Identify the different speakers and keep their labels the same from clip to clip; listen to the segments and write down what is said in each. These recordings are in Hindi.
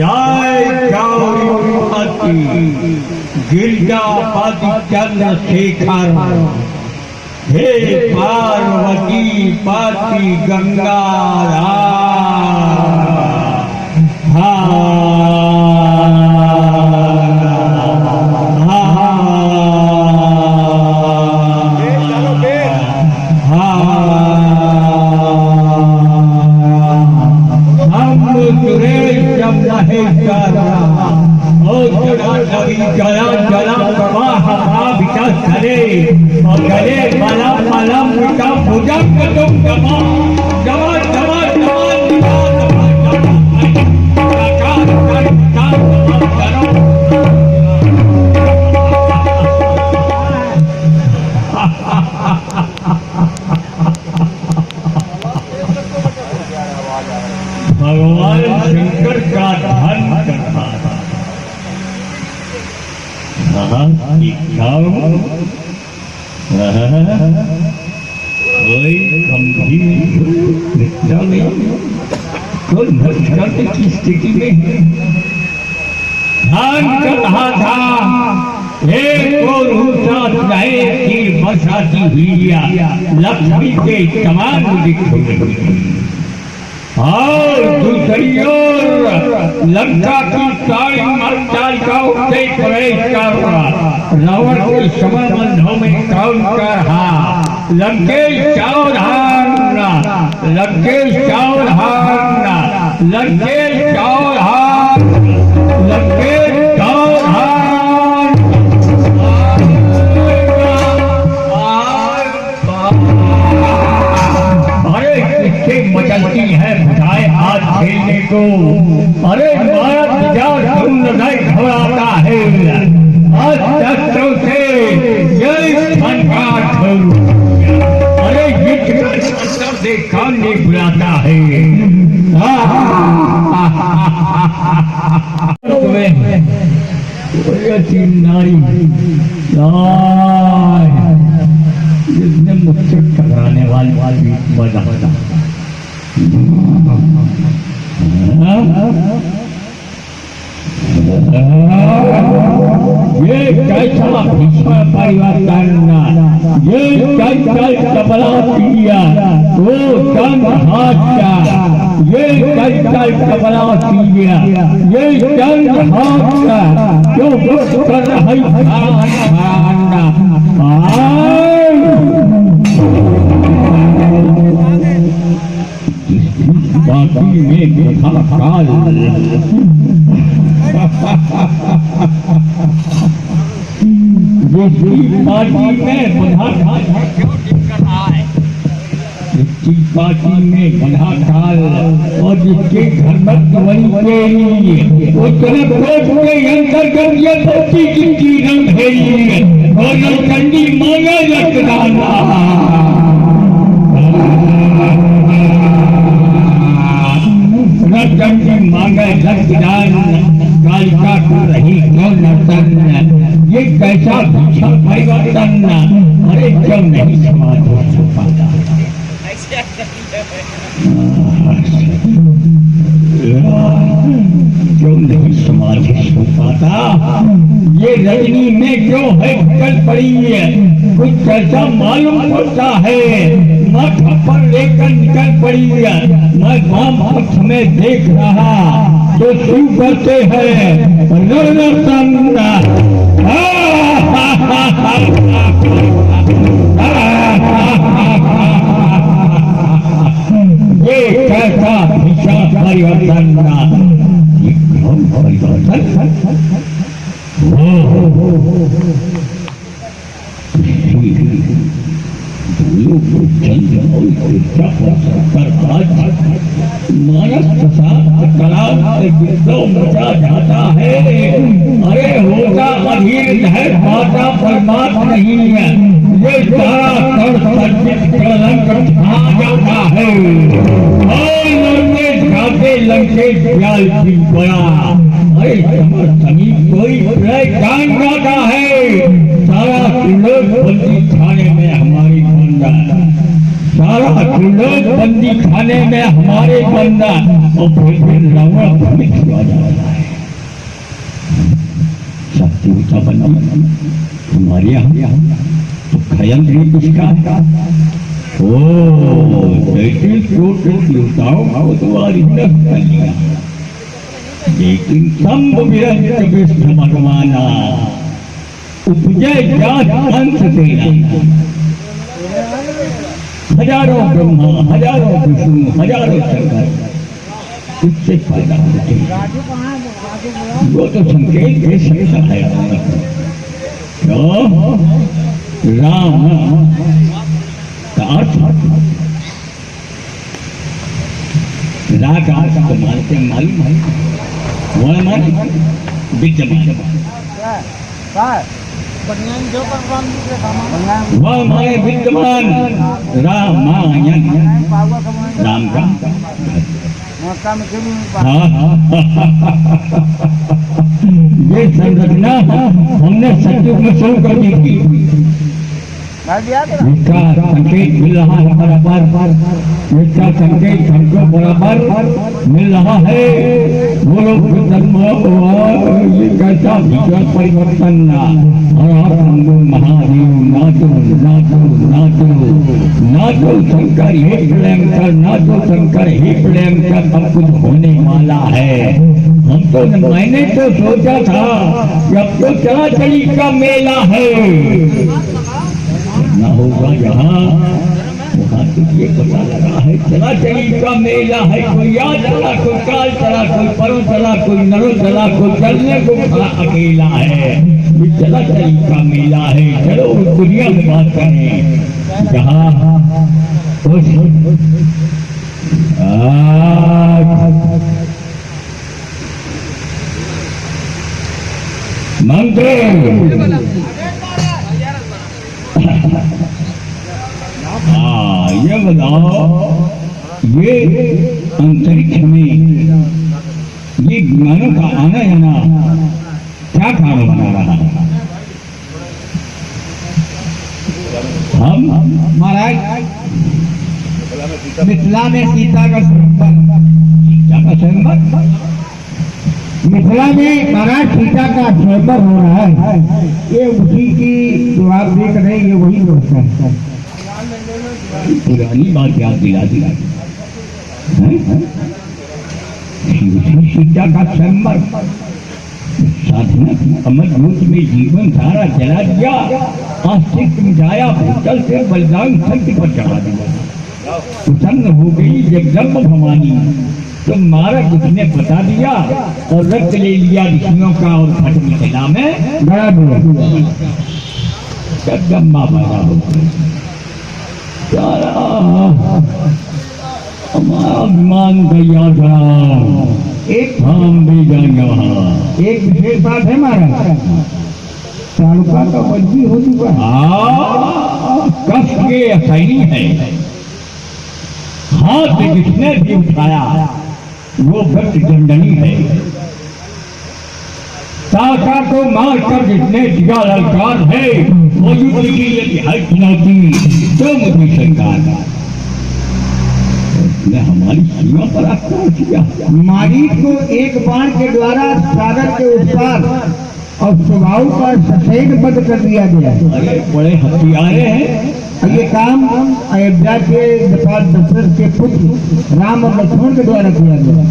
Speaker 1: जय गौरी गिरिजापति चंद्रशेखर, हे पार्वती पति गंगा जला जला प्रवाह विकास करे और गले मलम मलम का भुजंग तुम जमा जमा जमा भगवान शंकर का धन करता था। कोई गंभीर कोई भटकने की स्थिति में ध्यान कर रहा था। एक और ऊंचा चाहे की बसाती हुई लक्ष्मी के तमाम दिख रही और दूसरी ओर लंका की सारी मर्चाल का उसे प्रवेश कर रावण के समरबंधों में कौन कर रहा। लंकेश सावधान, लंकेश सावधान, लंकेश सावधान, लंकेश सावधान। अरे किससे मचलती है बुझाए आज खेलने को। अरे माया तुम लड़ाई घबराता है आज शस्त्रों से यही अरे ये शस्त्र से कानने बुलाता है। नारी जिसने मुझसे टकराने वाली बना ये कैसा भीष्म परिवर्तन, ये कैसा कबला किया वो संग हाथ का, ये कैसा कबला किया ये संग हाथ का जो बुद्ध कर रही बाकी में काल पार्टी में पार्टी में बंधा काल और जिसके घर में वही के लिए वो तरफ के अंदर कर दिया धरती की रंग भेजी और नौचंडी मांगे रखदाना नौचंडी मांगे रखदान कालिका को रही क्यों नर्तन। ये कैसा भीषण परिवर्तन, अरे क्यों नहीं समाज हो पाता। क्यों नहीं समाज हो पाता। ये रजनी में जो है कल पड़ी है कुछ कैसा मालूम पड़ता है। मैं थप्पड़ लेकर निकल पड़ी है। मैं वाम पक्ष में देख रहा तो शिव करते हैं ये कैसा भीषण परिवर्तन, मानस मचा जाता है। अरे होता अधीर है माता परमात्मा नहीं है। ये सारा कर संचित कलंक छा जाता है और लड़ने जाते लंके प्याल की बड़ा। अरे समर समीप कोई प्रलय कान जाता है। सारा लोग बंदी थाने में हमारी बंदा सारा त्रिलोक बंदी खाने में हमारे बंदा और फिर रावण भ्रमित हुआ जा रहा है। सत्युता बना हमारे यहाँ तो खयन भी किसका है? ओ लुटाओ को तुम्हारी कर लिया, लेकिन संभ विरहित विष्णु भगवाना उपजय जात अंत तेरा। हजारों ब्रह्मा, हजारों विष्णु, हजारों शंकर इससे फायदा होते हैं। वो तो संकेत दे सकता है तो राम का अर्थ राग को मानते मालूम है, वह मान विद्यमान वह माने विद्यमान रामायण राम का। ये संरचना हमने सत्युग में शुरू कर दी थी। इसका संकेत मिल रहा है बराबर, इसका संकेत हमको बराबर मिल रहा है। वो लोग ये कैसा विचार परिवर्तन महादेव नाचो नाचो नाचो नाचो शंकर हे प्रेमकर, नाचो शंकर हे प्रेमकर, अब कुछ होने वाला है। हम तो मैंने तो सोचा था कि अब तो चला चली का मेला है ना होगा यहाँ, वहाँ तो ये पता लगा है चला चली का मेला है। कोई आज चला, कोई काल चला, कोई परों चला, कोई नरों चला, कोई चलने को खड़ा अकेला है। ये चला चली का मेला है। चलो उस दुनिया में बात करें जहाँ मंत्र ये बताओ, ये अंतरिक्ष में ये विमानों का आना जाना क्या कारण बना रहा है? हम महाराज मिथिला में सीता का स्वयंवर, सीता का स्वयंवर मिथिला में महाराज सीता का स्वयंवर हो रहा है। ये उसी की जो आप देख रहे हैं, ये वही व्यवस्था है। पुरानी बात याद दिला दिला सीता का स्वयंवर साधना अमर ज्योति में जीवन सारा जला दिया, अस्तित्व मिटाया, भूतल से बलिदान शक्ति पर चढ़ा दिया। प्रसन्न हो गई जगदम्ब भवानी, तो मारक उसने बता दिया और रक्त ले लिया ऋषियों का और घट मिथिला में गड़ा दिया। जगदम्बा पैदा हो गई। हमारा अभिमान तैयार था, एक हम भी जाएंगे वहाँ। एक विशेष बात है महाराज, तालुका का बदली हो चुका है, कष्ट के असैनी है। हाथ जिसने भी उठाया वो भक्त दंडनी है। साका को मार कर जिसने दिया ललकार है, वो युद्ध की यदि है चुनौती तो मुझे सरकार ने हमारी सीमा पर आक्रमण किया। मारीच को एक बाण के द्वारा सागर के उस पार और स्वभाव पर सफेद बंद कर दिया गया। अरे बड़े हथियारे हैं। ये काम अयोध्या के दशरथ के पुत्र राम और लक्ष्मण के द्वारा किया गया।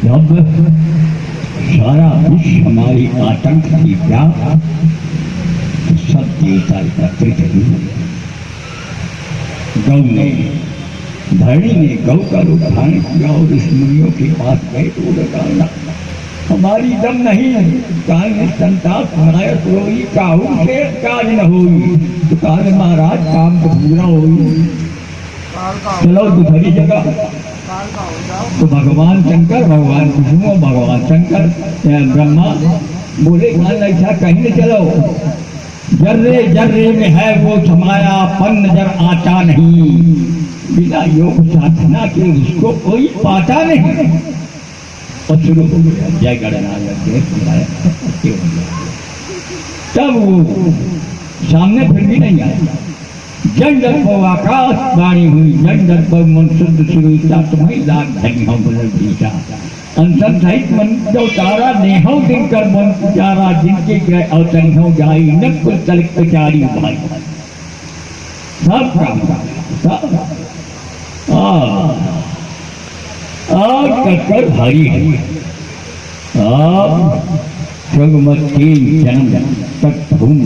Speaker 1: जब सारा विश्व हमारी आतंक की क्या तो सब देवता एकत्रित हुए। गौ ने धरणी ने गौ का रूप धारण किया और इस मुनियों के पास गए तो बताना हमारी दम नहीं, काल में संताप नायक रोई काहू से काज न हुई। तो काल महाराज काम तो पूरा हुई, चलो दूसरी जगह। तो भगवान शंकर, भगवान विष्णु, भगवान शंकर ब्रह्मा बोले ऐसा कहीं न चलो, जर्रे जर्रे में है वो समाया, पन नजर आता नहीं। बिना योग साधना के उसको कोई पाता नहीं। और शुरू हो गया जय गणनाथ। तब वो सामने फिर भी नहीं आया। जन जन को आकाश वाणी हुई, जन जन को मन शुद्ध सुरुता, तुम्हें लाग धनी हो बुलंद दीजा। अंतर सहित मन जो तारा नेहो दिन कर मन पुजारा, जिनके गए अवतरी हो जाई न कुल तलिक प्रचारी भाई। सब काम सब कटकर भारी है। जगमती जन्म तक भूम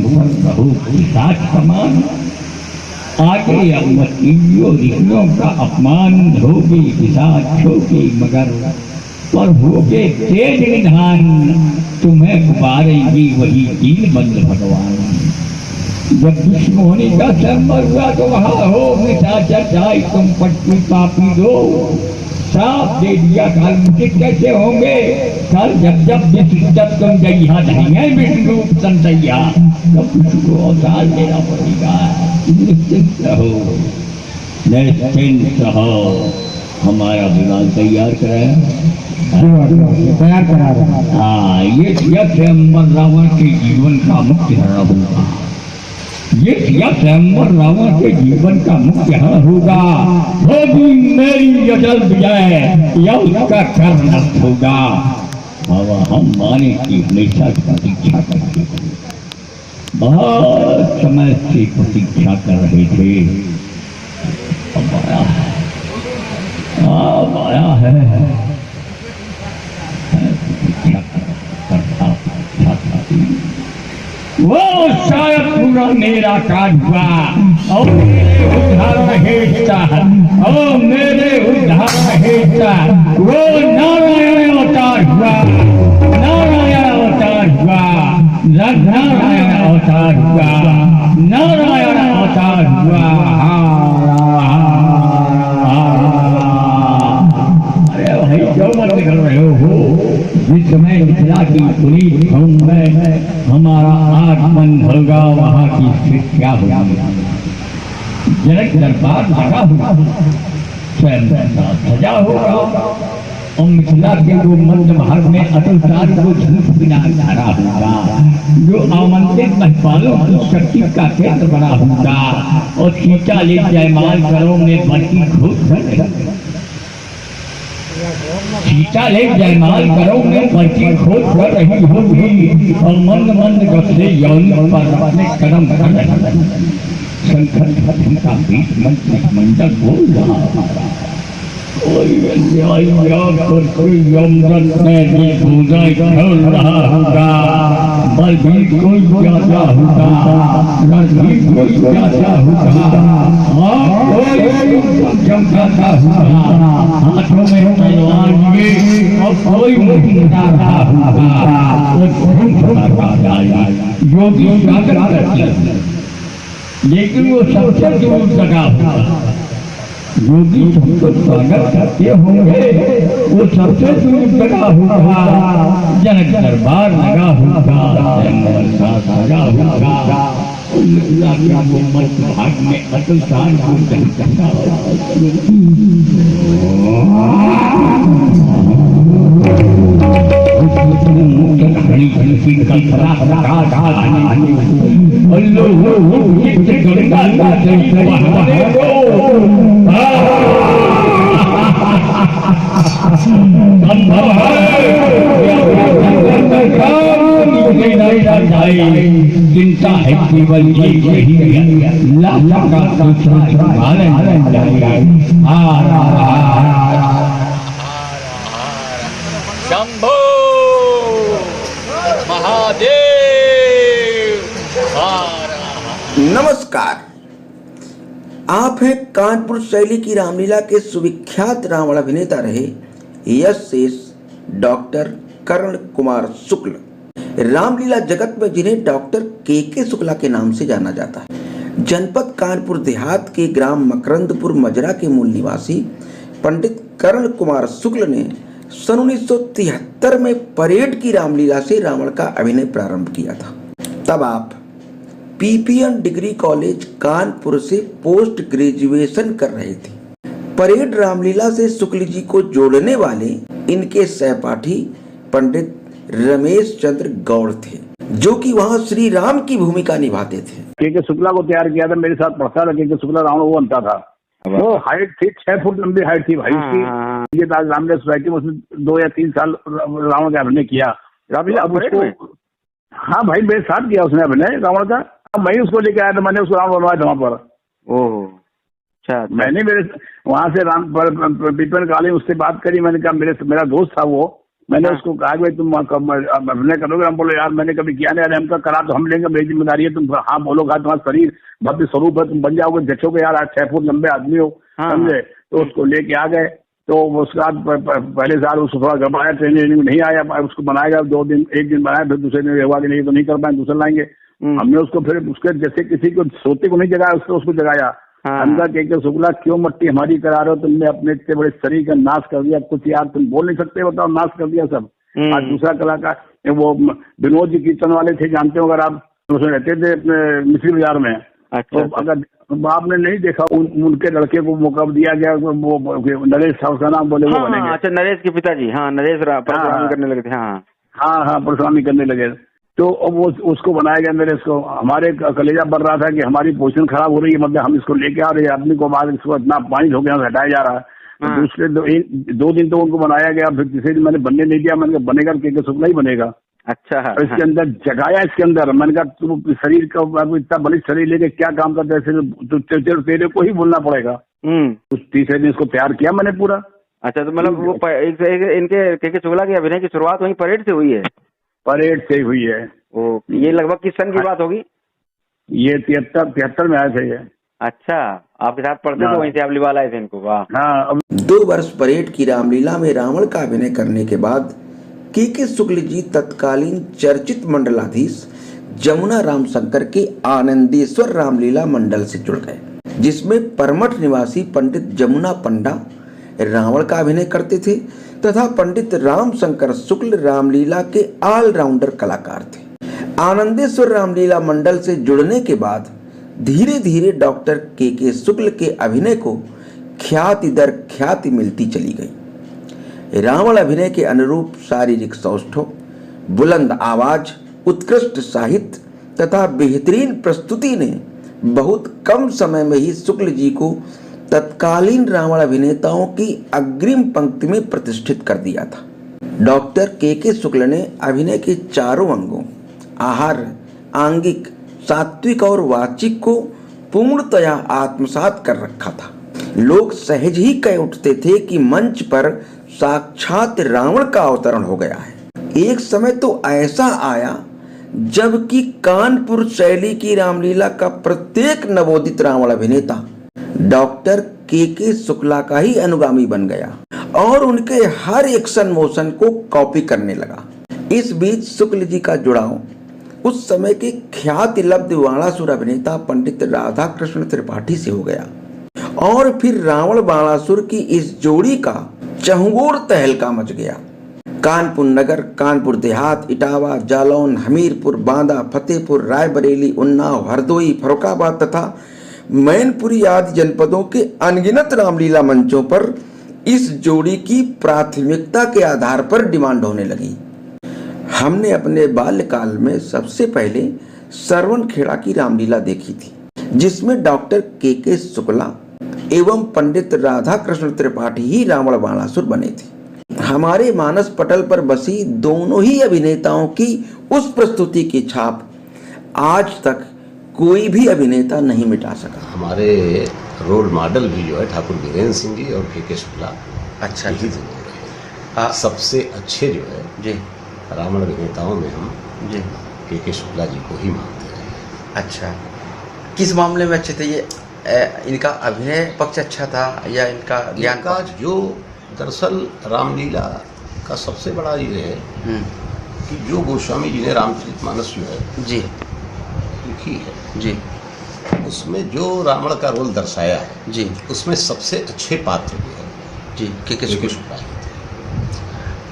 Speaker 1: रहो पिशाच समान, आगे अमतियों ऋषियों का अपमान होगी, पिशाच होगी मगर पर होगे तेज निधान, तुम्हें उबारेगी वही दीन बंद भगवान। जब विष्णु होने का संभव हुआ तो वहाँ हो निशाचर जाए, तुम पट्टी पापी दो साफ दे दिया। काल मुझे कैसे होंगे कल जब जब तुम जइहा नहीं विष्णु संतैया, तब उसको अवतार देना पड़ेगा। निश्चिंत रहो, निश्चिंत रहो। हमारा विमान तैयार कराया, तैयार करा रहा। हाँ, ये स्वयंवर रावण के जीवन का मुख्य हरण होगा। ये स्वयंवर रावण के जीवन का मुख्य हरण होगा। होगी मेरी अचल विजय, या उसका कर्म नष्ट होगा। हम माने की हमेशा प्रतीक्षा करते थे, बहुत समय से प्रतीक्षा कर रहे थे। अब आया है, अब आया है। वो शायद पूरा मेरा काज हुआ और मेरे उद्धार हेता, और मेरे उद्धार हेता वो नारायण अवतार हुआ, नारायण अवतार हुआ, नारायण अवतार हुआ, नारायण अवतार हुआ। अरे भाई जो मत कर रहे हो, जिस समय मिथिला की पुनीत भूमि में हमारा आगमन होगा, वहाँ की स्थिति क्या होगी। जनक दरबार लगा हुआ, स्वयं सजा होगा, और मिथिला के जो मध्य मार्ग में अटल सार को धनुष बिना खड़ा होगा, जो आमंत्रित महिपालों की शक्ति का केंद्र बना होगा, और सीता ले जयमाल करो में बड़ी घोष सीता ले जयमाल करो में बड़ी खोज कर रही होगी, और मंद मंद गले यौन पर अपने कदम कर रहे। संकट खत्म का बीच मंडल बोल रहा, कोई यमरत में भी पूजा चल रहा होगा, बलबीर कोई ज्यादा होगा, रणबीर कोई ज्यादा होगा, चमकाता होगा, हाथों में तलवार लिए, और कोई मुस्कुरा रहा होगा। योगी स्वागत करते हैं, लेकिन वो सबसे दूर लगा होगा। योगी सबको स्वागत करते होंगे, वो सबसे दूर लगा होगा। जनक दरबार लगा होगा, लगा होगा, वो मध्य भाग में अटल शान को चिंता है केवल
Speaker 2: शंभो महादेव।
Speaker 3: नमस्कार, आप हैं कानपुर शैली की रामलीला के सुविख्यात रावण अभिनेता रहे यश शेष डॉक्टर कर्ण कुमार शुक्ल। रामलीला जगत में जिन्हें डॉक्टर के शुक्ला के नाम से जाना जाता है। जनपद कानपुर देहात के ग्राम मकरंदपुर मजरा के मूल निवासी पंडित कर्ण कुमार शुक्ल ने सन 1973 में परेड की रामलीला से रावण का अभिनय प्रारंभ किया था। तब आप पीपीएन डिग्री कॉलेज कानपुर से पोस्ट ग्रेजुएशन कर रहे थे। परेड रामलीला से शुक्ल जी को जोड़ने वाले इनके सहपाठी पंडित रमेश चंद्र गौड़ थे, जो कि वहां श्री राम की भूमिका निभाते थे।
Speaker 4: के शुक्ला को तैयार किया था, मेरे साथ पढ़ता था के शुक्ला रावण, वो बनता था। वो हाइट थी 6 फुट लंबी हाइट थी भाई उसकी। ये रामलीला सोसाइटी में उसने 2 या 3 साल रावण का अभिनय किया। हाँ भाई मेरे साथ किया उसने अभिनय रावण का। मैं ही उसको लेके आया था, मैंने उसको रावण बनवाया था वहाँ पर।
Speaker 5: ओह अच्छा।
Speaker 4: मैंने वहां से पीपल काली उससे बात करी। मैंने कहा मेरा दोस्त था वो, मैंने उसको कहा कि भाई तुम अभिनय करोगे? हम बोले यार मैंने कभी किया नहीं। अरे हमका करा तो हम लेंगे, मेरी जिम्मेदारी है। तुम हाँ बोलोगा, तुम्हारा शरीर भव्य स्वरूप है, तुम बन जाओगे, देखोगे यार 6 फुट लंबे आदमी हो, समझे? तो उसको लेके आ गए। तो उसके बाद पहले साल उसको थोड़ा घबराया, ट्रेनिंग नहीं आया, उसको बनाएगा 2 दिन, 1 दिन बनाया, फिर दूसरे दिन हुआ कि नहीं तो नहीं कर पाए, दूसरा लाएंगे। हमने उसको फिर उसके जैसे किसी को सोते को नहीं जगाया, उसको जगाया। हमका के शुक्ला क्यों मट्टी हमारी करा रहे हो? तुमने अपने इतने बड़े शरीर का नाश कर दिया, कुछ यार तुम बोल नहीं सकते, बताओ, नाश कर दिया सब। आज दूसरा कलाकार वो विनोद जी कीर्तन वाले थे, जानते हो अगर आप, उसमें रहते थे अपने मिश्री बाजार में।
Speaker 5: अच्छा,
Speaker 4: तो अगर आपने नहीं देखा, उनके लड़के को मौका दिया गया, वो नरेश था उसका नाम, बोले वो बनेंगे।
Speaker 5: अच्छा नरेश के पिताजी, हाँ नरेश परशुरामी करने लगे थे।
Speaker 4: हाँ परशुरामी करने लगे। तो अब वो उसको बनाया गया नरेश को। हमारे कलेजा बढ़ रहा था कि हमारी पोजीशन खराब हो रही है, मतलब हम इसको लेके आ रहे हैं आदमी को, बाद इसको इतना पानी हो गया हटाया जा रहा है। तो दूसरे 2 दिन तो उनको बनाया गया, फिर तीसरे दिन मैंने बनने नहीं दिया। मैंने कहा बनेगा के शुक्ला ही बनेगा। अच्छा। तो इसके अंदर जगाया, इसके अंदर मैंने कहा तू शरीर का इतना बड़ी शरीर लेके क्या काम करता है, तेरे को ही बोलना पड़ेगा। उस तीसरे दिन इसको तैयार किया मैंने पूरा।
Speaker 5: अच्छा, तो मतलब वो इनके के शुक्ला की अभिनय की शुरुआत वहीं परेड से हुई है?
Speaker 4: परेड से हुई है।
Speaker 5: ये लगभग किस सन की बात होगी?
Speaker 4: ये 73 में आए थे ये।
Speaker 5: अच्छा, आपके साथ पढ़ते तो वहीं से आप लिवा लाए थे इनको? वाह।
Speaker 3: हाँ। 2 वर्ष परेड की रामलीला में रावण का अभिनय करने के बाद के शुक्ल जी तत्कालीन चर्चित मंडलाधीश जमुना राम शंकर के आनंदेश्वर रामलीला मंडल से जुड़ गए, जिसमें परमठ निवासी पंडित जमुना पंडा रावण का अभिनय करते थे तथा पंडित राम शंकर शुक्ल रामलीला के ऑलराउंडर कलाकार थे। आनंदेश्वर रामलीला मंडल से जुड़ने के बाद धीरे धीरे डॉक्टर के शुक्ल के अभिनय को ख्याति दर ख्याति मिलती चली गई। रावण अभिनय के अनुरूप शारीरिक सौष्ठव, बुलंद आवाज, उत्कृष्ट साहित्य तथा बेहतरीन प्रस्तुति ने बहुत कम समय में ही शुक्ल जी को तत्कालीन रावण अभिनेताओं की अग्रिम पंक्ति में प्रतिष्ठित कर दिया था। डॉक्टर के शुक्ल ने अभिनय के चारों अंगों आहार, आंगिक, सात्विक और वाचिक को पूर्णतया आत्मसात कर रखा था। लोग सहज ही कह उठते थे कि मंच पर साक्षात रावण का अवतरण हो गया है। एक समय तो ऐसा आया जबकि कानपुर शैली की रामलीला का प्रत्येक नवोदित रावण अभिनेता डॉक्टर के शुक्ला का ही अनुगामी बन गया और उनके हर एक्शन मोशन को कॉपी करने लगा। इस बीच शुक्ल जी का जुड़ाव उस समय के ख्याति लब्ध बाणासुर अभिनेता पंडित राधा कृष्ण त्रिपाठी से हो गया और फिर रावण बाणासुर की इस जोड़ी का चहुओर तहलका मच गया। कानपुर नगर, कानपुर देहात, इटावा, जालौन, हमीरपुर, बांदा, फतेहपुर, रायबरेली, उन्नाव, हरदोई, फर्रुखाबाद तथा मैनपुरी आदि जनपदों के अनगिनत रामलीला मंचों पर इस जोड़ी की प्राथमिकता के आधार पर डिमांड होने लगी। हमने अपने बाल्यकाल में सबसे पहले सरवन खेड़ा की रामलीला देखी थी, जिसमें डॉक्टर के शुक्ला एवं पंडित राधा कृष्ण त्रिपाठी ही रावण बाणासुर बने थे। हमारे मानस पटल पर बसी दोनों ही अभिनेताओं की उस प्रस्तुति की छाप आज तक कोई भी अभिनेता नहीं मिटा सका।
Speaker 6: हमारे रोल मॉडल भी जो है ठाकुर वीरेंद्र सिंह जी और के शुक्ला।
Speaker 3: अच्छा
Speaker 6: ही दोनों रहे। सबसे अच्छे जो है
Speaker 3: जी
Speaker 6: रावण अभिनेताओं में हम
Speaker 3: जी
Speaker 6: के शुक्ला जी को ही मानते रहे।
Speaker 3: अच्छा, किस मामले में अच्छे थे ये? इनका अभिनय पक्ष अच्छा था या इनका ज्ञान
Speaker 6: का? जो दरअसल रामलीला का सबसे बड़ा ये है कि जो गोस्वामी जी ने रामचरितमानस जो है
Speaker 3: जी
Speaker 6: लिखी है
Speaker 3: जी,
Speaker 6: उसमें जो रावण का रोल दर्शाया है
Speaker 3: जी,
Speaker 6: उसमें सबसे अच्छे पात्र जो है
Speaker 3: जी के
Speaker 6: शुक्ला जी थे।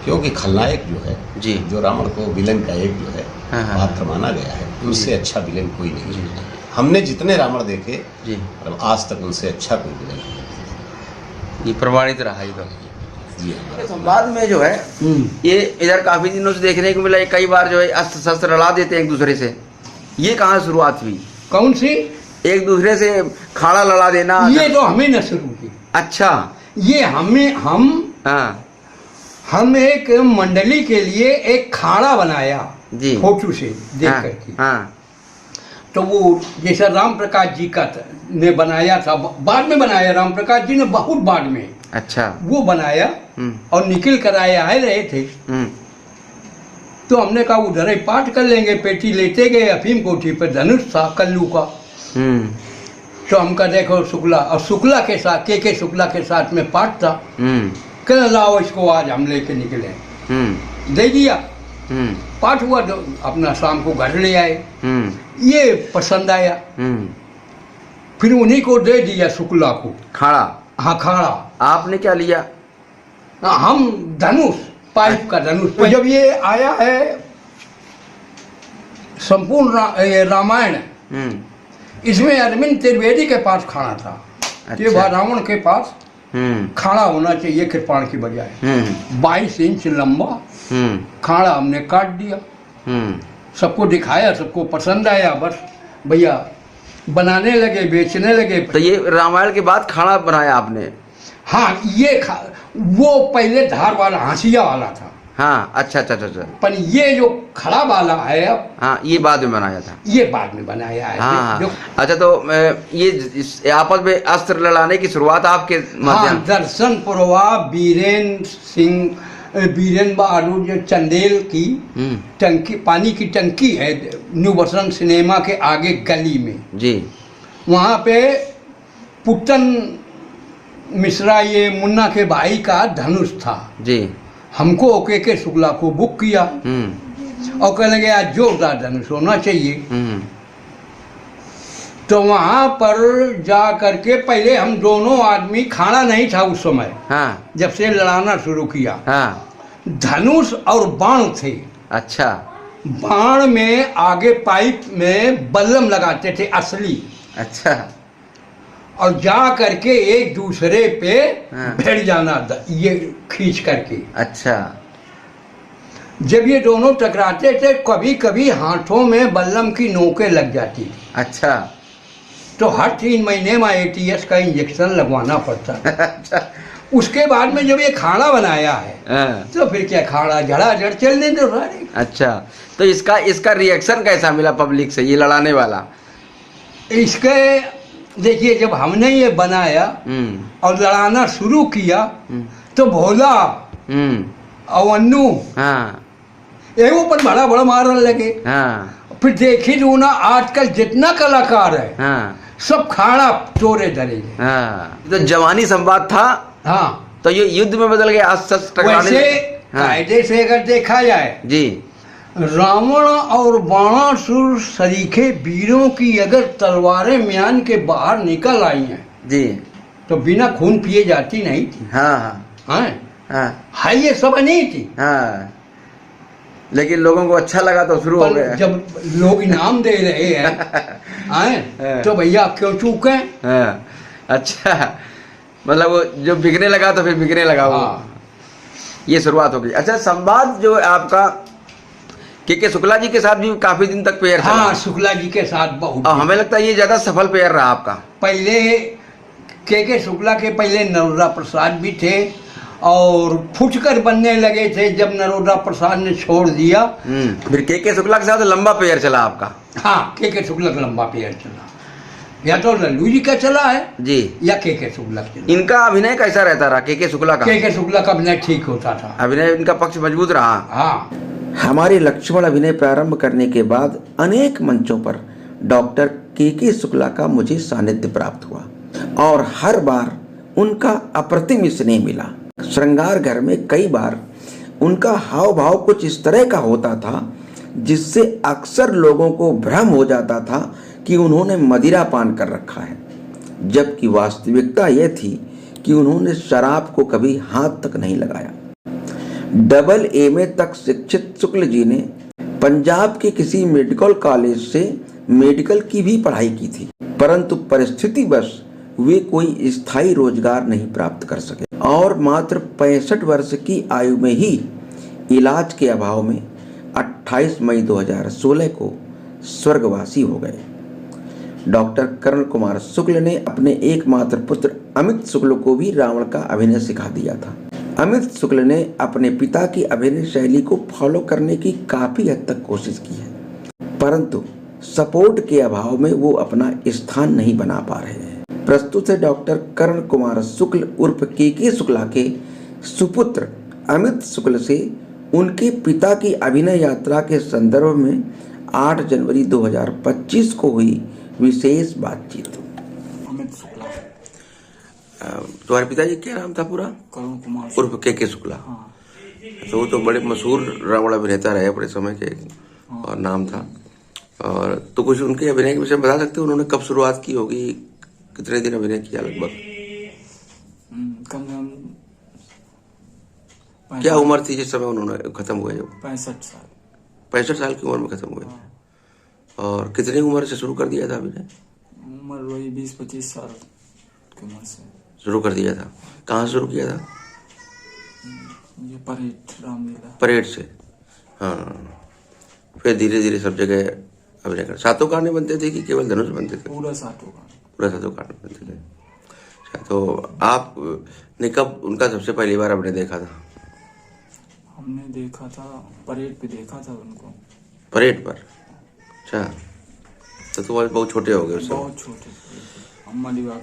Speaker 6: क्योंकि खलनायक जो है
Speaker 3: जी,
Speaker 6: जो रावण को विलन का एक जो है पात्र माना गया है, उनसे
Speaker 3: जी,
Speaker 6: अच्छा विलन कोई नहीं है। हमने जितने रावण देखे
Speaker 3: जी,
Speaker 6: आज तक उनसे अच्छा कोई विलन नहीं।
Speaker 3: ये प्रमाणित रहा ये तो।
Speaker 6: जी
Speaker 3: संवाद में जो है ये इधर काफी दिनों से देखने को मिला, कई बार जो है अस्त्र शस्त्र लड़ा देते हैं एक दूसरे से। ये कहाँ शुरुआत हुई?
Speaker 7: कौन सी?
Speaker 3: एक दूसरे से खाड़ा लड़ा देना।
Speaker 7: ये तो हमें न शुरू की।
Speaker 3: अच्छा।
Speaker 7: ये
Speaker 3: हाँ
Speaker 7: हम एक मंडली के लिए एक खाड़ा बनाया
Speaker 3: जी,
Speaker 7: फोटो से देख
Speaker 3: हाँ,
Speaker 7: करके।
Speaker 3: हाँ
Speaker 7: तो वो जैसा राम प्रकाश जी का ने बनाया था, बाद में बनाया राम प्रकाश जी ने, बहुत बाद में।
Speaker 3: अच्छा।
Speaker 7: वो बनाया और निकल कर आए रहे थे। तो हमने कहा उधर ही पाठ कर लेंगे। पेटी लेते गए, अफीम कोठी पर धनुष था कल्लू का। तो हम कहा देखो शुक्ला, और शुक्ला के साथ के शुक्ला के साथ में पाठ था। कहना लाओ इसको आज हम लेके निकले। दे दिया, पाठ हुआ तो अपना शाम को घर ले आए। ये पसंद आया, फिर उन्हीं को दे दिया शुक्ला को
Speaker 3: खाड़ा।
Speaker 7: हाँ खाड़ा।
Speaker 3: आपने क्या लिया?
Speaker 7: हम धनुष, पाइप का धनुष। तो जब ये आया है संपूर्ण रामायण, इसमें अरविंद त्रिवेदी के पास खाना था।
Speaker 3: अच्छा।
Speaker 7: ये रावण के पास खाड़ा होना चाहिए कृपाण की बजाय। 22 इंच लंबा खाड़ा हमने काट दिया, सबको दिखाया, सबको पसंद आया। बस भैया बनाने लगे, बेचने लगे।
Speaker 3: तो ये रामायण के बाद खाड़ा बनाया आपने?
Speaker 7: हाँ, ये वो पहले धार वाला हाशिया वाला था।
Speaker 3: हाँ, अच्छा अच्छा अच्छा।
Speaker 7: पर ये जो खड़ा वाला है अब,
Speaker 3: हाँ, ये बाद में बनाया था।
Speaker 7: ये बाद में बनाया है।
Speaker 3: हाँ,
Speaker 7: जो
Speaker 3: अच्छा। तो ये आपस में अस्त्र लड़ाने की शुरुआत आपके माध्यम?
Speaker 7: हाँ, दर्शन पुरवा बीरेन बहादुर जो चंदेल की टंकी, पानी की टंकी है न्यू बसंत सिनेमा के आगे गली में
Speaker 3: जी,
Speaker 7: वहाँ पे पुट्टन मिश्रा ये मुन्ना के भाई का धनुष था
Speaker 3: जी।
Speaker 7: हमको के शुक्ला को बुक किया और कहने लगे आज जोरदार धनुष होना चाहिए। तो वहाँ पर जा करके पहले हम दोनों आदमी, खाना नहीं था उस समय।
Speaker 3: हाँ,
Speaker 7: जब से लड़ाना शुरू किया।
Speaker 3: हाँ,
Speaker 7: धनुष और बाण थे।
Speaker 3: अच्छा।
Speaker 7: बाण में आगे पाइप में बल्लम लगाते थे असली।
Speaker 3: अच्छा।
Speaker 7: और जा करके एक दूसरे पे
Speaker 3: हाँ।
Speaker 7: भिड़ जाना ये खींच करके।
Speaker 3: अच्छा।
Speaker 7: जब ये दोनों टकराते थे कभी कभी हाथों में बल्लम की नोकें लग जाती थी।
Speaker 3: अच्छा।
Speaker 7: तो हर 3 महीने में ATS का इंजेक्शन लगवाना पड़ता।
Speaker 3: अच्छा।
Speaker 7: उसके बाद में जब ये खाना बनाया है तो फिर क्या, खाना जड़ चलने दो सारे।
Speaker 3: अच्छा। तो इसका रिएक्शन कैसा मिला पब्लिक से, ये लड़ाने वाला?
Speaker 7: इसके देखिए, जब हमने ये बनाया और लड़ाना शुरू किया तो भोला और अन्नू एगो पर बड़ा मारने लगे। फिर देखी जो ना आजकल जितना कलाकार है सब खाड़ा चोरे धरे।
Speaker 3: तो जवानी संवाद था।
Speaker 7: हाँ,
Speaker 3: तो ये युद्ध में बदल गया।
Speaker 7: वैसे कायदे से अगर देखा जाए
Speaker 3: जी,
Speaker 7: रावण और बाणासुर सरीखे वीरों की अगर तलवारें म्यान के बाहर निकल आई हैं
Speaker 3: जी,
Speaker 7: तो बिना खून पिए जाती नहीं थी।
Speaker 3: हाँ हाँ
Speaker 7: हाँ, ये सब नहीं थी।
Speaker 3: हाँ, लेकिन लोगों को अच्छा लगा तो शुरू हो गया।
Speaker 7: जब लोग इनाम दे रहे हैं तो भैया क्यों चूके?
Speaker 3: अच्छा, मतलब वो जो बिकने लगा तो फिर बिकने लगा।
Speaker 7: हाँ।
Speaker 3: ये शुरुआत हो गई। अच्छा, संवाद जो आपका के शुक्ला जी के साथ भी काफी दिन तक पेयर था।
Speaker 7: हाँ, शुक्ला जी के साथ बहुत।
Speaker 3: हमें लगता है ये ज्यादा सफल पेयर रहा आपका।
Speaker 7: पहले के शुक्ला के पहले नरोदा प्रसाद भी थे और फुटकर बनने लगे थे जब नरोदा प्रसाद ने छोड़ दिया।
Speaker 3: फिर के शुक्ला के साथ लंबा पेयर चला आपका।
Speaker 7: हाँ, के शुक्ला का लंबा पेयर चला, या तो लल्लू जी का चला है
Speaker 3: जी,
Speaker 7: या के शुक्ला का चला।
Speaker 3: इनका अभिनय कैसा रहता रहा? के शुक्ला का?
Speaker 7: के शुक्ला का अभिनय ठीक होता था।
Speaker 3: अभिनय इनका पक्ष मजबूत रहा।
Speaker 7: हाँ।
Speaker 3: हमारे लक्ष्मण अभिनय प्रारंभ करने के बाद अनेक मंचों पर डॉक्टर के शुक्ला का मुझे सानिध्य प्राप्त हुआ और हर बार उनका अप्रतिम स्नेह मिला। श्रृंगार घर में कई बार उनका हाव भाव कुछ इस तरह का होता था जिससे अक्सर लोगों को भ्रम हो जाता था कि उन्होंने मदिरा पान कर रखा है, जबकि वास्तविकता यह थी कि उन्होंने शराब को कभी हाथ तक नहीं लगाया। AA तक शिक्षित शुक्ल जी ने पंजाब के किसी मेडिकल कॉलेज से मेडिकल की भी पढ़ाई की थी, परंतु परिस्थितिवश वे कोई स्थायी रोजगार नहीं प्राप्त कर सके और मात्र 65 वर्ष की आयु में ही इलाज के अभाव में 28 मई 2016 को स्वर्गवासी हो गए। डॉक्टर करण कुमार शुक्ल ने अपने एकमात्र पुत्र अमित शुक्ल को भी रावण का अभिनय सिखा दिया था। अमित शुक्ल ने अपने पिता की अभिनय शैली को फॉलो करने की काफी हद तक कोशिश की है, परंतु सपोर्ट के अभाव में वो अपना स्थान नहीं बना पा रहे हैं। प्रस्तुत है डॉक्टर करण कुमार शुक्ल उर्फ के शुक्ला के सुपुत्र अमित शुक्ल से उनके पिता की अभिनय यात्रा के संदर्भ में 8 जनवरी 2025 को हुई विशेष बातचीत।
Speaker 8: अमित शुक्ला।
Speaker 3: तुम्हारे पिताजी क्या नाम था पूरा?
Speaker 8: करुण कुमार
Speaker 3: उर्फ के शुक्ला।
Speaker 8: हाँ।
Speaker 3: तो वो तो बड़े मशहूर रावण अभिनेता रहे अपने समय के, और नाम था। और तो कुछ उनके अभिनय के विषय में बता सकते हो? उन्होंने कब शुरुआत की होगी, कितने दिन अभिनय किया लगभग?
Speaker 8: कम से कम
Speaker 3: क्या उम्र थी जिस समय उन्होंने खत्म हुए?
Speaker 8: 65 साल।
Speaker 3: 65 साल की उम्र में खत्म हुए। और कितनी उम्र से शुरू कर दिया था अभिनय?
Speaker 8: उम्र वही 20-25 साल की उम्र से
Speaker 3: शुरू कर दिया था। कहाँ से शुरू किया था?
Speaker 8: ये परेड, रामलीला।
Speaker 3: परेड से। हाँ, फिर धीरे धीरे सब जगह अभिनय कर। सातों गाने बनते थे कि केवल धनुष बनते थे?
Speaker 8: पूरा सातों गाने।
Speaker 3: पूरा सातों गाने बनते थे। अच्छा, तो आपने कब उनका सबसे पहली बार अभिनय देखा था?
Speaker 8: हमने देखा था परेड पे, देखा था उनको
Speaker 3: परेड पर। अच्छा, तो तुम्हारे बहुत छोटे हो गए उस समय?
Speaker 8: बहुत छोटे थे। अम्मा लिवा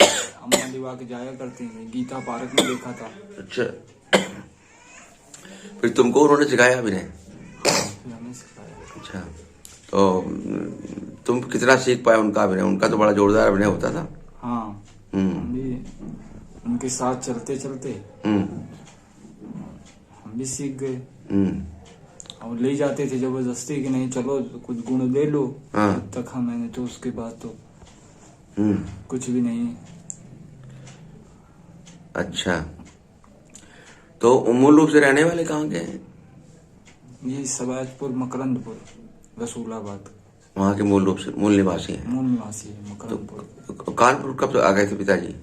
Speaker 8: के जाया करती थी, गीता पार्क में देखा था।
Speaker 3: अच्छा, फिर तुमको उन्होंने सिखाया अभिनय?
Speaker 8: फिर हमें सिखाया।
Speaker 3: अच्छा, तो तुम कितना सीख पाए उनका अभिनय? उनका तो बड़ा जोरदार अभिनय होता था।
Speaker 8: हाँ, हम भी उनके साथ चलते चलते हम भी सीख गए। और ले जाते थे जबरदस्ती कि नहीं चलो कुछ गुण दे लो। तब तक हाँ, मैंने तो उसके बाद तो कुछ भी नहीं।
Speaker 3: अच्छा, तो मूल रूप से रहने वाले कहाँ के हैं?
Speaker 8: ये सबाजपुर, मकरंदपुर, रसूलाबाद।
Speaker 3: वहाँ के मूल रूप से मूल निवासी हैं?
Speaker 8: मूल निवासी है मकरंदपुर।
Speaker 3: तो कानपुर कब आ गए थे पिताजी?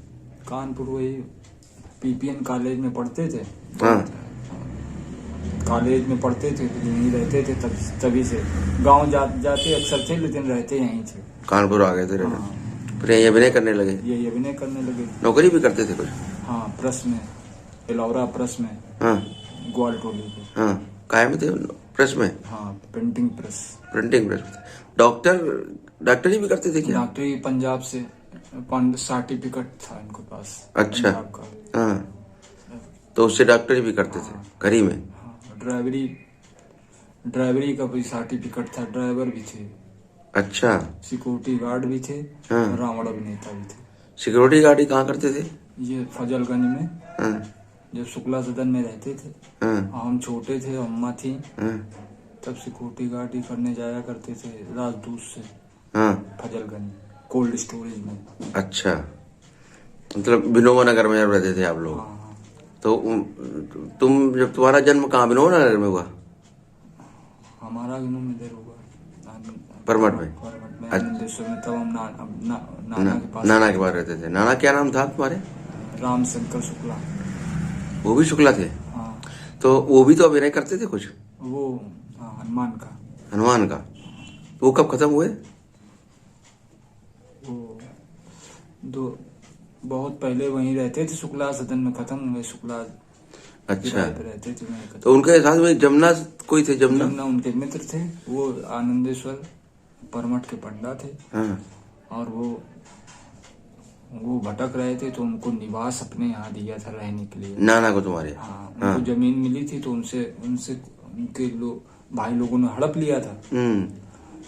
Speaker 8: कानपुर वही पीपीएन कॉलेज में पढ़ते थे।
Speaker 3: हाँ,
Speaker 8: कॉलेज में पढ़ते थे, यहीं रहते थे। तभी से गांव जाते अक्सर थे, लेकिन रहते यहीं थे।
Speaker 3: कानपुर आ गए थे रहने।
Speaker 8: हाँ।
Speaker 3: फिर यही अभिनय करने लगे?
Speaker 8: यही अभिनय करने लगे।
Speaker 3: नौकरी भी करते थे कुछ?
Speaker 8: हाँ, प्रेस में, एलौरा प्रेस में।
Speaker 3: हाँ,
Speaker 8: ग्वाल टोली पे।
Speaker 3: हाँ, काय में थे? प्रेस में?
Speaker 8: हाँ, प्रिंटिंग प्रेस।
Speaker 3: प्रिंटिंग प्रेस में। डॉक्टरी भी करते थे क्या?
Speaker 8: डॉक्टरी पंजाब से सर्टिफिकेट था इनके पास।
Speaker 3: अच्छा।
Speaker 8: पंजाब का।
Speaker 3: हाँ, तो उससे डॉक्टरी भी करते थे घर ही में?
Speaker 8: हाँ, ड्राइवरी का भी सर्टिफिकेट था। ड्राइवर भी थे।
Speaker 3: अच्छा,
Speaker 8: सिक्योरिटी गार्ड भी थे।
Speaker 3: हाँ।
Speaker 8: और रावण अभिनेता भी थे।
Speaker 3: सिक्योरिटी गार्ड कहाँ करते थे?
Speaker 8: ये फजलगंज में,
Speaker 3: हाँ,
Speaker 8: जब शुक्ला सदन में रहते थे।
Speaker 3: हाँ,
Speaker 8: हम छोटे थे, अम्मा थी,
Speaker 3: हाँ,
Speaker 8: तब सिक्योरिटी गार्ड ही करने जाया करते थे राजदूत से।
Speaker 3: हाँ।
Speaker 8: फजलगंज कोल्ड स्टोरेज में।
Speaker 3: अच्छा, मतलब विनोबा नगर में जब रहते थे आप लोग?
Speaker 8: हाँ।
Speaker 3: तो तुम जब तुम्हारा जन्म कहाँ विनोबा नगर में हुआ?
Speaker 8: हमारा इधर हुआ
Speaker 3: परमठ में।
Speaker 8: आनंदेश्वर में। तब हम नाना के पास।
Speaker 3: नाना के पास रहते थे। नाना क्या नाम था तुम्हारे?
Speaker 8: रामशंकर शुक्ला।
Speaker 3: वो भी शुक्ला थे?
Speaker 8: हाँ।
Speaker 3: तो वो भी तो अभिनय करते थे कुछ?
Speaker 8: वो हनुमान का।
Speaker 3: हनुमान का? वो कब खत्म हुए?
Speaker 8: वो बहुत पहले वहीं रहते थे, शुक्ला सदन में खत्म हुए। शुक्ला
Speaker 3: अच्छा,
Speaker 8: रहते थे वहीं।
Speaker 3: तो उनके साथ में जमुना कोई थे?
Speaker 8: जमुना उनके मित्र थे। वो आनंदेश्वर परमठ के पंडा थे।
Speaker 3: हाँ।
Speaker 8: और वो भटक रहे थे, तो उनको निवास अपने यहाँ दिया था रहने के लिए।
Speaker 3: नाना को तुम्हारे?
Speaker 8: हाँ, उनको जमीन मिली थी, तो उनसे उनके भाई लोगों ने हड़प लिया था।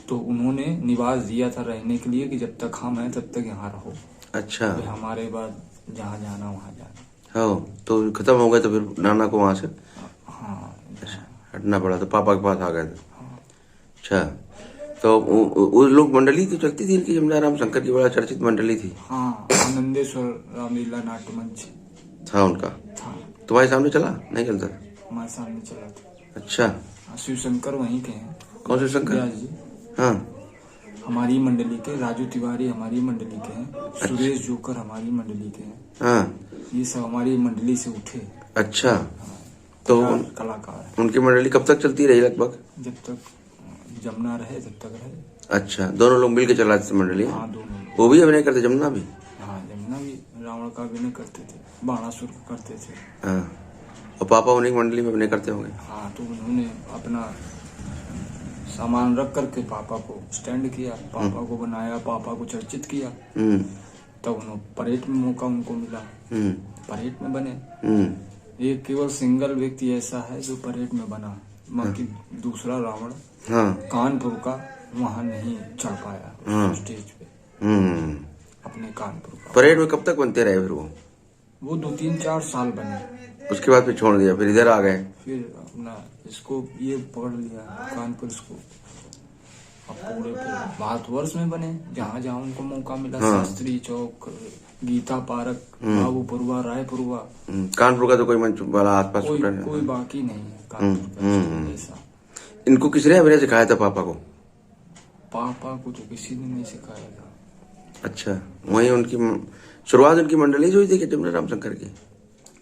Speaker 8: तो उन्होंने निवास दिया था रहने के लिए कि जब तक हम हैं तब तक यहाँ रहो।
Speaker 3: अच्छा,
Speaker 8: हमारे बाद जहाँ जाना वहाँ जाना।
Speaker 3: हाँ, तो खत्म हो गए तो फिर नाना को वहां से
Speaker 8: हाँ,
Speaker 3: हटना पड़ा, तो पापा के पास आ गए थे। अच्छा, तो उस लोग मंडली तो चलती थी इनकी, जमुना राम शंकर की बड़ा चर्चित मंडली थी।
Speaker 8: हाँ, आनंदेश्वर रामलीला नाट्य मंच
Speaker 3: था उनका।
Speaker 8: था।
Speaker 3: तुम्हारे सामने चला? नहीं चलता था?
Speaker 8: हमारे सामने चला था।
Speaker 3: अच्छा,
Speaker 8: शिव शंकर वहीं के हैं।
Speaker 3: कौन से शंकर?
Speaker 8: व्यास जी
Speaker 3: हाँ,
Speaker 8: हमारी मंडली के। राजू तिवारी हमारी मंडली के हैं। सुरेश जोकर हमारी मंडली के हैं।
Speaker 3: हाँ,
Speaker 8: ये सब हमारी मंडली से उठे।
Speaker 3: अच्छा, तो
Speaker 8: कलाकार।
Speaker 3: उनकी मंडली कब तक चलती रही लगभग?
Speaker 8: जब तक जमुना रहे तब तक रहे।
Speaker 3: अच्छा, दोनों लोग मिलकर चलाते थे मंडली?
Speaker 8: हाँ, दोनों।
Speaker 3: वो भी अभिनय करते, जमुना भी?
Speaker 8: हाँ, जमुना भी रावण का अभिनय करते थे, बाणासुर का करते थे।
Speaker 3: हाँ, और पापा उन्हीं की मंडली में अभिनय करते होंगे?
Speaker 8: हाँ, तो उन्होंने अपना सामान रख करके पापा को स्टैंड किया, पापा को बनाया, पापा को चर्चित किया। तब उन्होंने परेड में मौका उनको मिला, परेड में बने। ये केवल सिंगल व्यक्ति ऐसा है जो परेड में बना, बाकी दूसरा रावण कानपुर का वहाँ नहीं चढ़ पाया स्टेज पे, अपने कानपुर का।
Speaker 3: परेड में कब तक बनते रहे फिर
Speaker 8: वो 2-3-4 साल बने,
Speaker 3: उसके बाद फिर छोड़ दिया, फिर इधर आ गए?
Speaker 8: फिर अपना इसको ये पकड़ लिया कानपुर को। अब पूरे भारतवर्ष में बने, जहाँ जहाँ उनको मौका मिला, शास्त्री चौक, गीता पार्क, बाबूपुरवा, रायपुरवा।
Speaker 3: कानपुर का तो कोई मंच वाला आसपास
Speaker 8: कोई बाकी नहीं है कानपुर का ऐसा।
Speaker 3: इनको किसने अभिनय सिखाया था पापा को?
Speaker 8: पापा को तो किसी ने नहीं सिखाया था।
Speaker 3: अच्छा, वही उनकी शुरुआत उनकी मंडली से हुई थी कि जमुना रामशंकर की?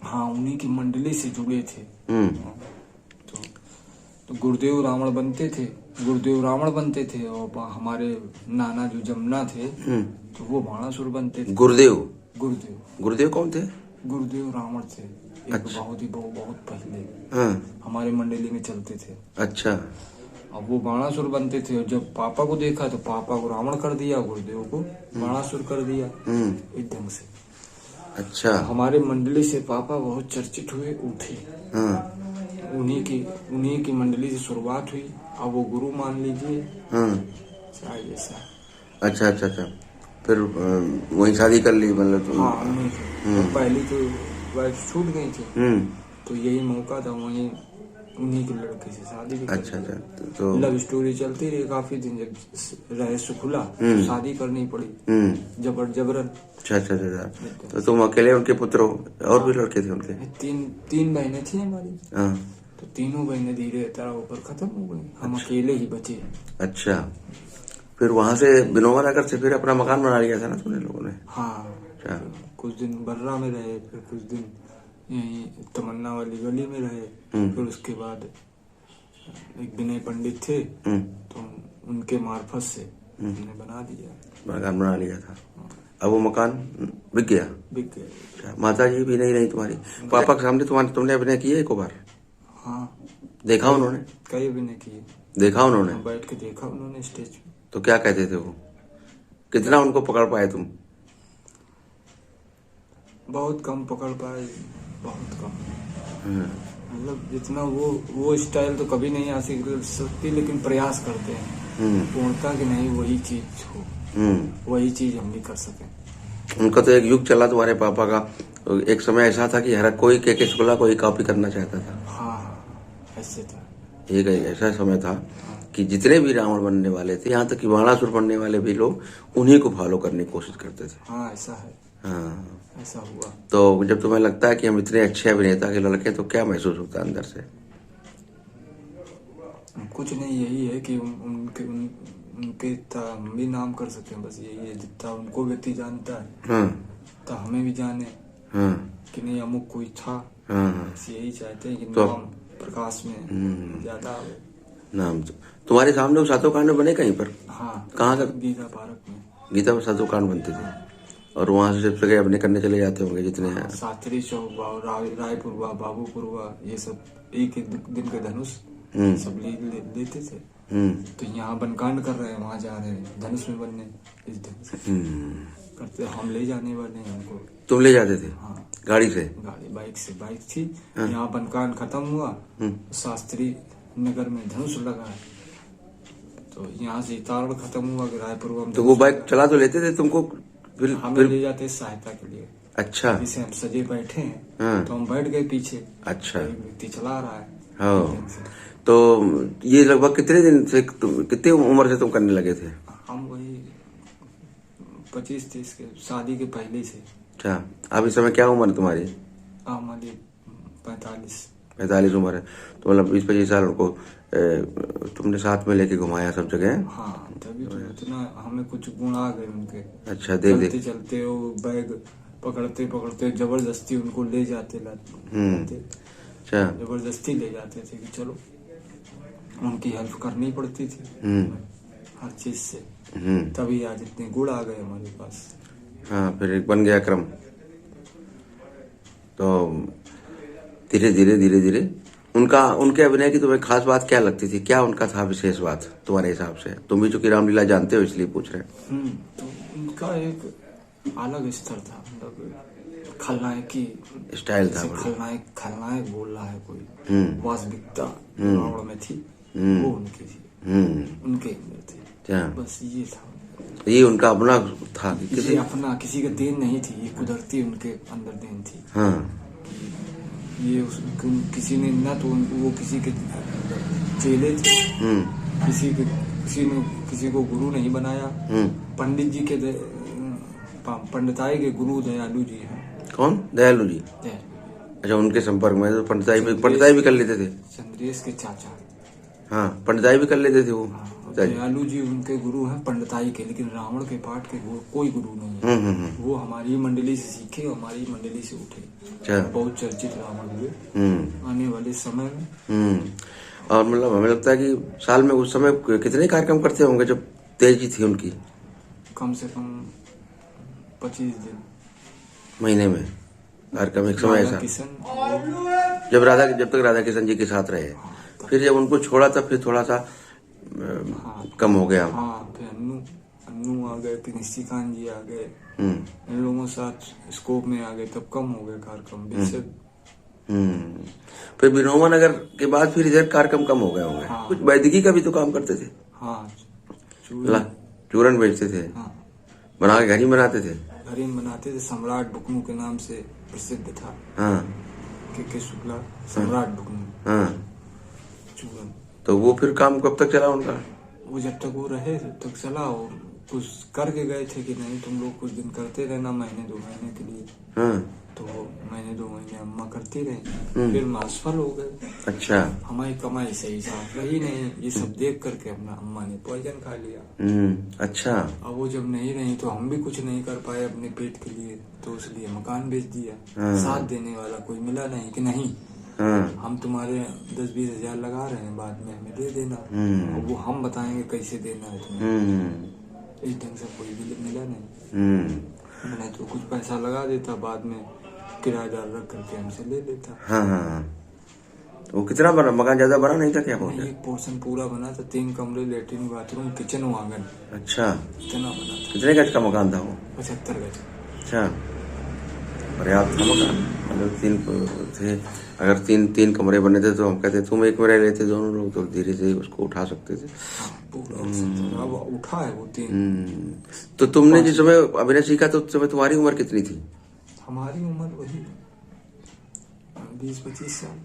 Speaker 8: हाँ, उन्हीं की मंडली से जुड़े थे। तो गुरुदेव रावण बनते थे, और हमारे नाना जो जमुना थे तो वो बाणासुर बनते थे।
Speaker 3: गुरुदेव कौन थे?
Speaker 8: गुरुदेव रावण थे, एक
Speaker 3: अच्छा।
Speaker 8: बहुत पहले हमारे मंडली में चलते थे।
Speaker 3: अच्छा।
Speaker 8: अब वो बाणासुर बनते थे, और जब पापा को देखा तो पापा को रावण कर दिया, गुरुदेव को बाणासुर कर दिया एक ढंग से।
Speaker 3: अच्छा।
Speaker 8: हमारे मंडली से पापा बहुत चर्चित हुए, उठे। उन्हीं की मंडली से शुरुआत हुई, अब वो गुरु मान लीजिए ऐसा।
Speaker 3: अच्छा अच्छा अच्छा, फिर वही शादी कर ली मतलब?
Speaker 8: हाँ, उन्हीं से। पहले तो वाइफ छूट गई थी, तो यही मौका था, वहीं उन्हीं के लड़के से शादी भी।
Speaker 3: अच्छा अच्छा, तो
Speaker 8: लव स्टोरी चलती रही काफी दिन, जब रहस्य खुला शादी करनी पड़ी जबरन।
Speaker 3: अच्छा अच्छा अच्छा, तो तुम अकेले उनके पुत्र हो, और भी लड़के थे उनके?
Speaker 8: तीन बहनें थी हमारी,
Speaker 3: हाँ।
Speaker 8: तो तीनों बहनें धीरे तरह ऊपर खत्म हो गई, हम अकेले ही बचे।
Speaker 3: अच्छा, फिर वहाँ से विनोबा नगर से फिर अपना मकान बना लिया था ना तुमने लोगों ने?
Speaker 8: हाँ, कुछ दिन बर्रा में रहे, फिर कुछ दिन यही तमन्ना वाली गली में रहे, फिर उसके बाद एक विनय पंडित थे, तो उनके मार्फत से हमने बना दिया,
Speaker 3: मकान बना लिया था। अब वो मकान बिक गया?
Speaker 8: बिक गया।
Speaker 3: माता जी भी नहीं रही तुम्हारी? पापा के सामने तुमने अभिनय किया एक बार?
Speaker 8: हाँ,
Speaker 3: देखा उन्होंने?
Speaker 8: कई अभिनय किए।
Speaker 3: देखा उन्होंने?
Speaker 8: बैठ के देखा उन्होंने स्टेज पे।
Speaker 3: तो क्या कहते थे वो? कितना उनको पकड़ पाए तुम?
Speaker 8: बहुत कम पकड़ पाए, बहुत कम। मतलब जितना वो स्टाइल तो कभी नहीं आ सकती, लेकिन प्रयास करते हैं पूर्णता कि नहीं वही चीज हो, वही चीज हम भी कर सकें।
Speaker 3: उनका तो एक युग चला तुम्हारे पापा का, एक समय ऐसा था कि हर कोई के शुक्ला को ही कॉपी करना चाहता था।
Speaker 8: हाँ, ऐसे था।
Speaker 3: एक ऐसा समय था कि जितने भी रावण बनने वाले थे, यहाँ तक कि बाणासुर बनने वाले भी लोग उन्हीं को फॉलो करने की कोशिश करते थे।
Speaker 8: हाँ, ऐसा है।
Speaker 3: हाँ,
Speaker 8: ऐसा हुआ।
Speaker 3: तो जब तुम्हें लगता है कि हम इतने अच्छे अभिनेता के लड़के, तो क्या महसूस होता है अंदर से?
Speaker 8: कुछ नहीं, यही है कि उनके हम भी नाम कर सके, बस यही है। जितना उनको व्यक्ति जानता है तो हमें भी जाने कि नहीं अमुक कोई था। यही चाहते हैं कि नाम प्रकाश में ज्यादा आवे।
Speaker 3: नाम तुम्हारे सामने वो सातों कांड बने कहीं पर?
Speaker 8: हाँ,
Speaker 3: कहाँ का?
Speaker 8: गीता पार्क में।
Speaker 3: गीता में सातों कांड बनते थे, और वहाँ से सब जगह अपने करने चले जाते होंगे जितने हैं।
Speaker 8: शास्त्री चौक, रायपुरवा, बाबूपुरवा, ये सब एक दिन के धनुष सब लेते थे। तो यहाँ बनकांड कर रहे हैं, वहाँ जा रहे हैं धनुष में बनने, इस दिन से करते। हम ले जाने वाले हैं उनको।
Speaker 3: तुम ले जाते थे?
Speaker 8: हाँ,
Speaker 3: गाड़ी से?
Speaker 8: बाइक थी। यहाँ बनकांड खत्म हुआ, शास्त्री नगर में धनुष लगा है, तो यहाँ से तारण खत्म हुआ कि रायपुर।
Speaker 3: तो वो बाइक चला तो लेते थे तुमको?
Speaker 8: हमें ले जाते सहायता के लिए।
Speaker 3: अच्छा।
Speaker 8: जैसे हम सजे बैठे हैं तो हम बैठ गए पीछे। अच्छा। एक व्यक्ति चला रहा है।
Speaker 3: हाँ, तो ये लगभग कितने दिन से, कितनी उम्र से तुम करने लगे थे?
Speaker 8: हम वही 25-30 के, शादी के पहले से।
Speaker 3: अच्छा, अब इस समय क्या उम्र है तुम्हारी?
Speaker 8: हमारी 45
Speaker 3: उम्र है, तो मतलब 20-25 साल उनको तुमने साथ में लेके घुमाया सब जगह?
Speaker 8: हाँ, तभी तो इतना हमें कुछ गुण आ गए उनके।
Speaker 3: अच्छा,
Speaker 8: चलते वो बैग पकड़ते जबरदस्ती उनको ले जाते लाते।
Speaker 3: अच्छा,
Speaker 8: जबरदस्ती ले जाते थे कि चलो, उनकी हेल्प करनी पड़ती थी। हर चीज से। तभी आज इतने गुण आ गए हमारे पास।
Speaker 3: हाँ, फिर एक बन गया क्रम। तो धीरे धीरे उनके अभिनय की तुम्हें खास बात क्या लगती थी? क्या उनका था विशेष बात तुम्हारे हिसाब से? तुम भी चूंकि रामलीला जानते हो इसलिए पूछ रहे हैं।
Speaker 8: तो उनका एक अलग स्तर था, मतलब खलनायक की
Speaker 3: स्टाइल था।
Speaker 8: खलनायक बोल रहा है कोई, वास्तविकता रावण में थी, वो उनकी थी, उनके अंदर थी। बस ये था,
Speaker 3: ये उनका अपना था।
Speaker 8: किसी अपना किसी का देन नहीं थी, ये कुदरती उनके अंदर देन थी।
Speaker 3: हाँ,
Speaker 8: ये किसी ने ना तो वो किसी के चेले थे, किसी को गुरु नहीं बनाया। पंडित जी के पंडिताई के गुरु दयालु जी हैं। कौन?
Speaker 3: दयालु जी। अच्छा, उनके संपर्क में तो पंडिताई भी कर लेते थे।
Speaker 8: चंद्रेश के चाचा।
Speaker 3: हाँ, पंडिताई भी कर लेते थे वो।
Speaker 8: दयालु जी उनके गुरु हैं पंडिताई के, लेकिन रावण के पाठ के कोई गुरु नहीं है। वो हमारी मंडली से सीखे, हमारी मंडली से उठे। बहुत चर्चित रावण हुए आने वाले समय में।
Speaker 3: और मतलब हमें लगता है कि साल में उस समय कितने कार्यक्रम करते होंगे जब तेजी थी उनकी?
Speaker 8: कम से कम 25 दिन
Speaker 3: महीने में कार्यक्रम एक समय ऐसा। जब तक राधा किशन जी के साथ रहे। फिर जब उनको छोड़ा तब फिर थोड़ा सा कम हो गया।
Speaker 8: हाँ, फिर अन्नू आ गए, फिर निशिकांत जी आ गए, इन लोगों के साथ स्कोप में आ गए, तब कम हो गए कार्यक्रम।
Speaker 3: फिर विनोबा नगर के बाद फिर इधर कार्यक्रम कम हो गए होंगे। कुछ वैदिकी का भी तो काम करते थे।
Speaker 8: हाँ,
Speaker 3: चूरन बेचते थे। बना के घर ही बनाते थे।
Speaker 8: घर ही बनाते थे। सम्राट बुकनू के नाम से प्रसिद्ध था। के शुक्ला सम्राट बुकनू चूरन।
Speaker 3: तो वो फिर काम कब तक चला उनका?
Speaker 8: वो जब तक वो रहे तब तक चला। और कुछ करके गए थे कि नहीं तुम लोग कुछ दिन करते रहना, महीने 2 महीने के लिए। तो महीने 2 महीने अम्मा करती रही, फिर मासफल हो गए।
Speaker 3: अच्छा,
Speaker 8: हमारी कमाई सही साफ रही नहीं, ये सब देख करके अपना अम्मा ने पॉइजन खा लिया।
Speaker 3: अच्छा।
Speaker 8: अब वो जब नहीं रही तो हम भी कुछ नहीं कर पाए अपने पेट के लिए, तो इसलिए मकान बेच दिया। साथ देने वाला कोई मिला नहीं कि नहीं हम तुम्हारे 10-20 हजार लगा रहे हैं, बाद में हमें दे देना। और वो हम बताएंगे कैसे देना है तुम्हें। इस ढंग से कोई भी मिला नहीं। मैंने तो कुछ पैसा लगा देता, बाद में किराएदार रख करके हमसे ले लेता।
Speaker 3: हाँ। वो कितना बना मकान? ज्यादा बड़ा नहीं था क्या?
Speaker 8: एक पोर्शन पूरा बना था, 3 कमरे, लेटरिन, बाथरूम, किचन, आंगन।
Speaker 3: अच्छा,
Speaker 8: इतना बना था।
Speaker 3: कितने गज का मकान था वो?
Speaker 8: 75 गज।
Speaker 3: अच्छा, पर्याप्त था मकान। मतलब 3 थे। अगर 3 कमरे बने थे तो हम कहते तुम एक में रह लेते दोनों लोग, तो धीरे से उसको उठा सकते थे।
Speaker 8: अब उठा है वो 3।
Speaker 3: तो तुमने जिस समय अभिनय सीखा तो उस समय तुम्हारी उम्र कितनी थी?
Speaker 8: हमारी उम्र वही 20-25 साल।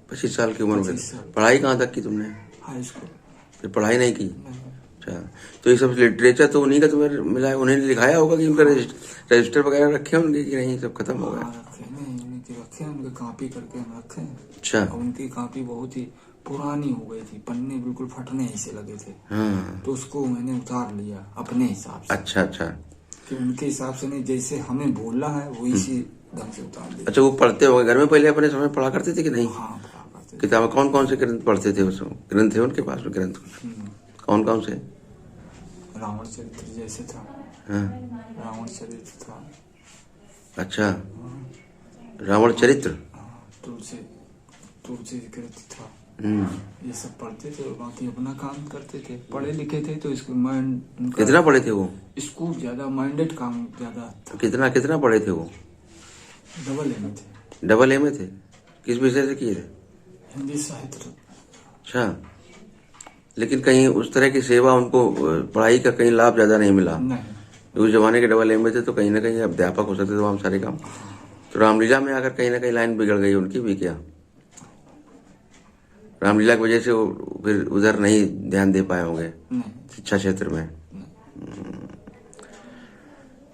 Speaker 3: 25 साल की उम्र में। पढ़ाई कहाँ तक की तुमने?
Speaker 8: High school.
Speaker 3: फिर पढ़ाई नहीं की? अच्छा, तो ये सब लिटरेचर तो उन्हीं का तुम्हें मिला है? उन्हें लिखाया होगा कि उनका रजिस्टर वगैरह रखे होंगे कि नहीं सब खत्म हो गया?
Speaker 8: रखे उनके कॉपी करके हम रखे हैं।
Speaker 3: अच्छा।
Speaker 8: उनकी कॉपी बहुत ही पुरानी हो गई थी, पन्ने बिल्कुल फटने ही से लगे थे। तो उसको मैंने उतार लिया अपने हिसाब से।
Speaker 3: अच्छा।
Speaker 8: कि उनके हिसाब से नहीं, जैसे हमें बोलना है वो इसी ढंग से उतार लिया।
Speaker 3: अच्छा, वो पढ़ते होंगे घर में पहले अपने समय पढ़ा करते थे कि नहीं?
Speaker 8: हाँ, पढ़ा करते थे।
Speaker 3: किताब कौन से ग्रंथ पढ़ते थे? उस ग्रंथ थे उनके पास? ग्रंथ कौन से?
Speaker 8: रावण चरित्र जैसे था। रावण चरित्र था।
Speaker 3: अच्छा, रावण चरित्र।
Speaker 8: तुलसी चरित्र था। ये सब पढ़ते थे और बाकी अपना काम करते थे। पढ़े लिखे थे तो इसको माइंड।
Speaker 3: कितना पढ़े थे वो?
Speaker 8: स्कूल ज्यादा, माइंडेड काम ज्यादा था।
Speaker 3: कितना पढ़े थे वो?
Speaker 8: डबल ए में थे।
Speaker 3: किस विषय से किए थे?
Speaker 8: हिंदी साहित्य।
Speaker 3: अच्छा, लेकिन कहीं उस तरह की सेवा उनको पढ़ाई का कहीं लाभ ज्यादा नहीं मिला?
Speaker 8: नहीं।
Speaker 3: उस जमाने के डबल ए में थे तो कहीं ना कहीं अध्यापक हो सकते थे वहाँ सारे काम। तो रामलीला में आकर कहीं ना कहीं लाइन बिगड़ गई उनकी भी क्या? रामलीला की वजह से वो फिर उधर नहीं ध्यान दे पाए होंगे शिक्षा क्षेत्र में।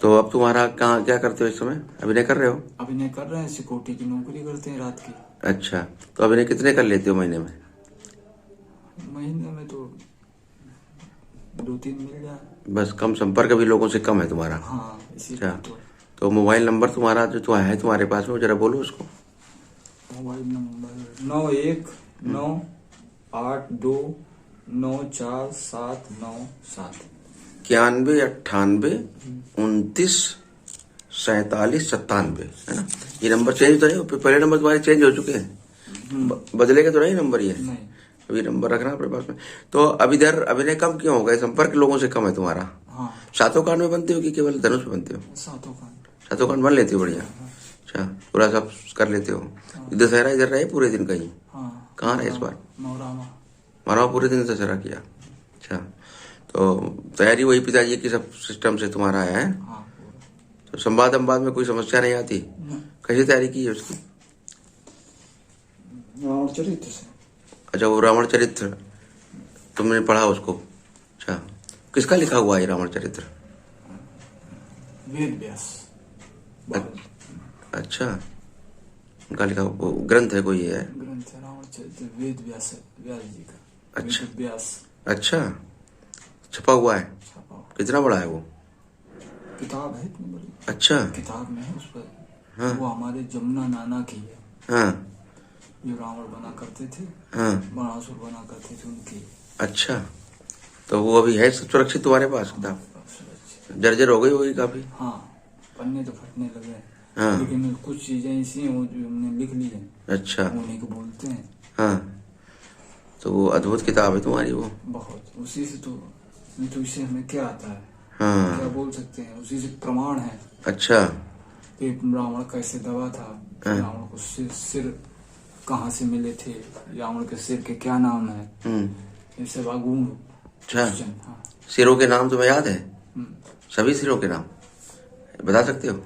Speaker 3: तो अब तुम्हारा कहाँ क्या करते हो इस समय? अभिनय कर रहे हो?
Speaker 8: अभिनय कर रहे हैं, सिक्योरिटी की नौकरी करते हैं रात की।
Speaker 3: अच्छा, तो अभिनय कितने कर लेते हो महीने में?
Speaker 8: महीने में तो 2-3 मिल जाए
Speaker 3: बस। कम संपर्क भी लोगों से कम है तुम्हारा?
Speaker 8: हाँ,
Speaker 3: अच्छा, तो मोबाइल नंबर तुम्हारा जो है तुम्हारे पास में, जरा बोलो उसको।
Speaker 8: मोबाइल नंबर 9198 947997
Speaker 3: 91 98 29 47 97, है ना? ये नंबर चेंज तो नहीं? पहले नंबर तुम्हारे चेंज हो चुके हैं, बदलेगा तो नहीं नंबर ये?
Speaker 8: नहीं।
Speaker 3: अभी नंबर रखना अपने पास में। तो अब इधर अभिनय कम क्यों हो गए? संपर्क लोगों से कम है तुम्हारा?
Speaker 8: हाँ,
Speaker 3: सातों कांड में बनते हो कि केवल धनुष में बनते हो?
Speaker 8: सातों कांड।
Speaker 3: सातों कांड बन लेते हो? बढ़िया। अच्छा, पूरा सब कर लेते हो। दशहरा इधर रहे पूरे दिन कहीं?
Speaker 8: हाँ,
Speaker 3: कहाँ रहे इस बार?
Speaker 8: नौरामा।
Speaker 3: मानो पूरे दिन दशहरा किया। अच्छा, तो तैयारी वही पिताजी की सब सिस्टम से तुम्हारा है?
Speaker 8: हाँ, पूरा।
Speaker 3: तो संवाद में कोई समस्या नहीं आती? कैसे तैयारी की है उसकी?
Speaker 8: रावण चरित्र से।
Speaker 3: अच्छा, वो रावण चरित्र तुमने पढ़ा उसको? अच्छा, किसका लिखा हुआ है रावण चरित्र?
Speaker 8: वेद व्यास।
Speaker 3: अच्छा, उनका लिखा वो ग्रंथ है कोई है?
Speaker 8: ग्रंथ है रावण चरित्र, वेद व्यास जी का।
Speaker 3: अच्छा।
Speaker 8: वेद व्यास
Speaker 3: अच्छा, छपा हुआ है?
Speaker 8: छपा हुआ।
Speaker 3: कितना बड़ा है वो?
Speaker 8: किताब है इतनी बड़ी।
Speaker 3: अच्छा।
Speaker 8: किताब में है उस पर।
Speaker 3: हाँ।
Speaker 8: वो हमारे जमुना नाना की है,
Speaker 3: हाँ
Speaker 8: जो रावण बना करते थे,
Speaker 3: हाँ।
Speaker 8: बनासुर बना करते थे, उनकी।
Speaker 3: अच्छा, तो वो अभी है सुरक्षित तुम्हारे पास किताब? जर्जर हो गई होगी काफी?
Speaker 8: हाँ, पन्ने तो फटने लगे।
Speaker 3: हाँ।
Speaker 8: लेकिन कुछ चीजें ऐसी हैं वो जो हमने लिख ली है,
Speaker 3: अच्छा।
Speaker 8: उन्हीं को बोलते हैं।
Speaker 3: हाँ, तो वो अद्भुत किताब है तुम्हारी वो?
Speaker 8: बहुत। उसी से तो, नहीं तो इससे हमें क्या आता है?
Speaker 3: हाँ।
Speaker 8: क्या बोल सकते हैं? उसी से प्रमाण है
Speaker 3: अच्छा।
Speaker 8: कि रावण कैसे दबा था,
Speaker 3: हाँ।
Speaker 8: रावण को सिर कहाँ से मिले थे, रावण के सिर के क्या नाम है, ये सब अगुण
Speaker 3: अच्छा,
Speaker 8: क्वेश्चन। हाँ।
Speaker 3: सिरों के नाम तुम्हें याद है?
Speaker 8: हम्म।
Speaker 3: सभी सिरों के नाम बता सकते हो?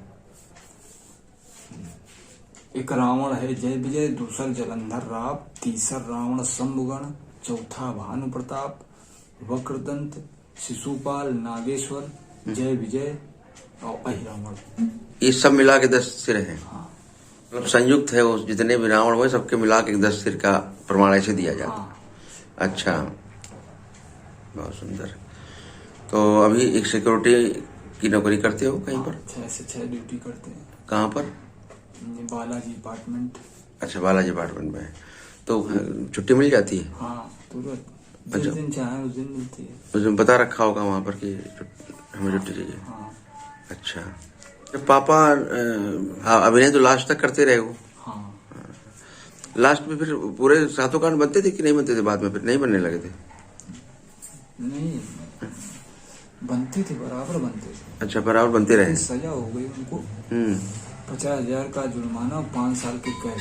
Speaker 8: एक रावण है जय विजय, दूसरा जलंधर राव, तीसरा रावण शंभुगण, चौथा भानु प्रताप, वक्रदंत, शिशुपाल, नागेश्वर, जय विजय और अहिरावण।
Speaker 3: ये सब मिला के 10 सिर हैं?
Speaker 8: हाँ।
Speaker 3: मतलब संयुक्त है वो, जितने भी रावण हुए सबके मिला के 10 सिर का प्रमाण ऐसे दिया जाता है?
Speaker 8: हाँ।
Speaker 3: अच्छा, बहुत सुंदर। तो अभी एक सिक्योरिटी की नौकरी करते हो कहीं पर?
Speaker 8: 6 से 6 ड्यूटी करते हैं।
Speaker 3: कहाँ पर?
Speaker 8: बालाजी अपार्टमेंट।
Speaker 3: अच्छा, बालाजी अपार्टमेंट में। तो छुट्टी मिल जाती है?
Speaker 8: हाँ, तुरंत।
Speaker 3: अच्छा।
Speaker 8: जिस दिन चाहे उस दिन मिलती है।
Speaker 3: उसने बता रखा होगा वहाँ पर कि हमें छुट्टी चाहिए?
Speaker 8: हाँ।
Speaker 3: अच्छा, तो पापा अभिनय तो लास्ट तक करते रहे हो?
Speaker 8: हाँ।
Speaker 3: लास्ट में फिर पूरे सातों कांड बनते थे कि नहीं बनते थे? बाद में फिर नहीं बनने लगे थे?
Speaker 8: नहीं, बनते थे, बराबर बनते थे।
Speaker 3: अच्छा, बराबर बनते रहे।
Speaker 8: सजा हो गई उनको। 50,000 का जुर्माना, 5 साल की कैद।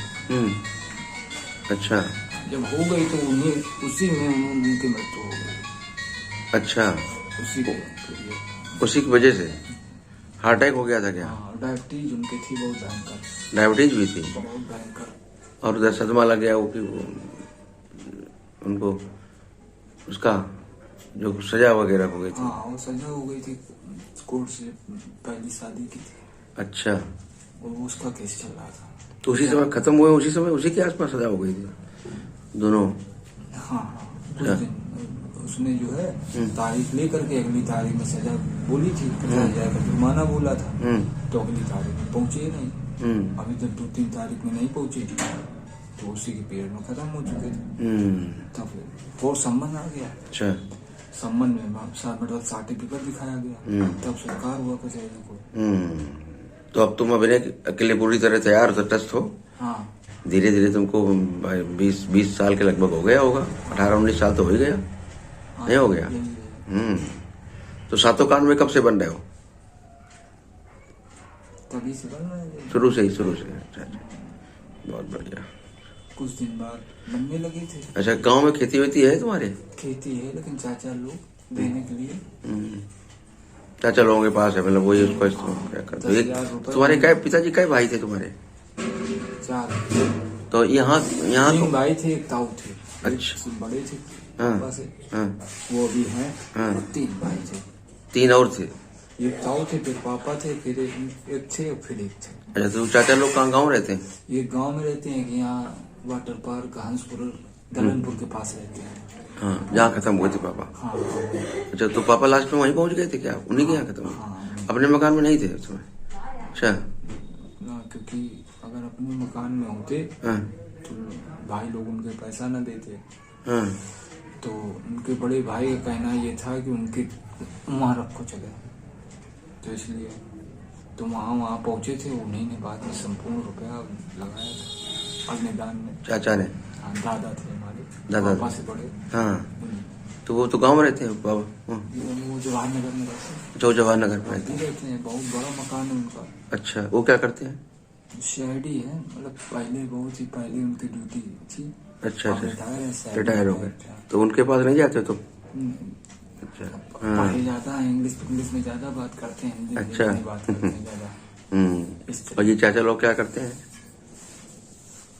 Speaker 3: अच्छा।
Speaker 8: जब हो गई तो उसी में उनकी मृत्यु हो गई।
Speaker 3: अच्छा,
Speaker 8: उसी
Speaker 3: की वजह से हार्ट अटैक हो गया था क्या?
Speaker 8: हाँ, डायबिटीज उनकी थी बहुत भयंकर।
Speaker 3: डायबिटीज भी थी?
Speaker 8: बहुत भयंकर।
Speaker 3: और उधर सदमा लग गया वो कि उनको उसका जो सजा वगैरह हो गई थी?
Speaker 8: हाँ, वो सजा हो गई थी, कोर्ट से पहली शादी की थी।
Speaker 3: अच्छा,
Speaker 8: और उसका केस चल रहा था।
Speaker 3: तो उसी समय खत्म हुए? उसी समय उसी के आसपास सजा हो गई थी दोनों?
Speaker 8: हाँ, उस दिन उसने जो है तारीख लेकर के अगली तारीख में सजा बोली थी, 50,000 का जुर्माना बोला था, तो अगली तारीख में पहुंचे नहीं। अभी तक 2-3 तारीख में नहीं पहुंचे, तो उसी के पीरियड में खत्म हो चुके थे। तब और सम्मन आ गया।
Speaker 3: अच्छा,
Speaker 8: सम्मन में मतलब सर्टिफिकेट दिखाया गया, तब सरकार हुआ कचहरी को।
Speaker 3: तो अब तुम अभिनय के लिए पूरी तरह तैयार हो, तटस्थ हो?
Speaker 8: हाँ।
Speaker 3: धीरे धीरे तुमको 20 साल के लगभग हो गया होगा, 18-19 साल तो हो ही गया।
Speaker 8: हाँ,
Speaker 3: नहीं हो गया? तो सातों कांड में कब से बन रहे हो?
Speaker 8: तभी से बन रहे हैं।
Speaker 3: शुरू से ही? शुरू से। अच्छा, बहुत बढ़िया।
Speaker 8: कुछ दिन बाद बनने लगे थे।
Speaker 3: अच्छा, गांव में खेती वेती है तुम्हारे?
Speaker 8: खेती है, लेकिन चाचा लोग देने के लिए।
Speaker 3: चाचा लोगों के पास है, मतलब वही उसको क्या करते?
Speaker 8: 10,000 रुपए।
Speaker 3: तुम्हारे कै पिताजी कै भाई थे तुम्हारे?
Speaker 8: 4।
Speaker 3: तो यहाँ
Speaker 8: 3 भाई थे, एक ताऊ थे।
Speaker 3: अच्छा।
Speaker 8: बड़े थे
Speaker 3: हाँ।
Speaker 8: पापा से।
Speaker 3: हाँ।
Speaker 8: वो भी हैं।
Speaker 3: हाँ।
Speaker 8: और 3 भाई थे।
Speaker 3: 3 और थे?
Speaker 8: एक ताऊ थे, फिर पापा थे, फिर एक थे, और फिर एक थे।
Speaker 3: अच्छा, तो चाचा लोग कहाँ गाँव रहते हैं?
Speaker 8: ये गांव में रहते हैं कि यहाँ वाटर पार्क हंसपुर दलनपुर के पास रहते हैं।
Speaker 3: हाँ, जहाँ खत्म हुए थे पापा?
Speaker 8: हाँ।
Speaker 3: अच्छा, तो पापा लास्ट में वहीं पहुंच गए थे क्या? उन्हीं के यहाँ खत्म हुए?
Speaker 8: हाँ।
Speaker 3: अपने मकान में नहीं थे उस समय? अच्छा।
Speaker 8: क्योंकि अगर अपने मकान में होते
Speaker 3: हाँ।
Speaker 8: तो भाई लोग उनके पैसा न देते।
Speaker 3: हाँ।
Speaker 8: तो उनके बड़े भाई का कहना ये था कि उनके वहाँ रखो जगह, तो इसलिए तो वहाँ पहुँचे थे। उन्हीं ने बाद में संपूर्ण रुपया लगाया था अग्निदान में।
Speaker 3: चाचा ने?
Speaker 8: हाँ, दादा थे हमारे,
Speaker 3: दादा
Speaker 8: पापा से बड़े।
Speaker 3: हाँ, तो वो तो गांव में रहते हैं बाबा?
Speaker 8: वो जवाहर नगर में रहते हैं।
Speaker 3: जो जवाहर नगर में
Speaker 8: रहते हैं, बहुत बड़ा मकान है उनका।
Speaker 3: अच्छा, वो क्या करते हैं?
Speaker 8: सीआईडी है, मतलब पहले बहुत ही पहले उनकी ड्यूटी थी।
Speaker 3: अच्छा अच्छा,
Speaker 8: रिटायर
Speaker 3: रिटायर हो गए, तो उनके पास नहीं जाते तो? अच्छा, हाँ,
Speaker 8: पढ़े ज्यादा है, इंग्लिश में ज्यादा बात करते हैं, हिंदी
Speaker 3: अच्छा।
Speaker 8: में बात करते हैं ज्यादा।
Speaker 3: और ये चाचा लोग क्या करते हैं?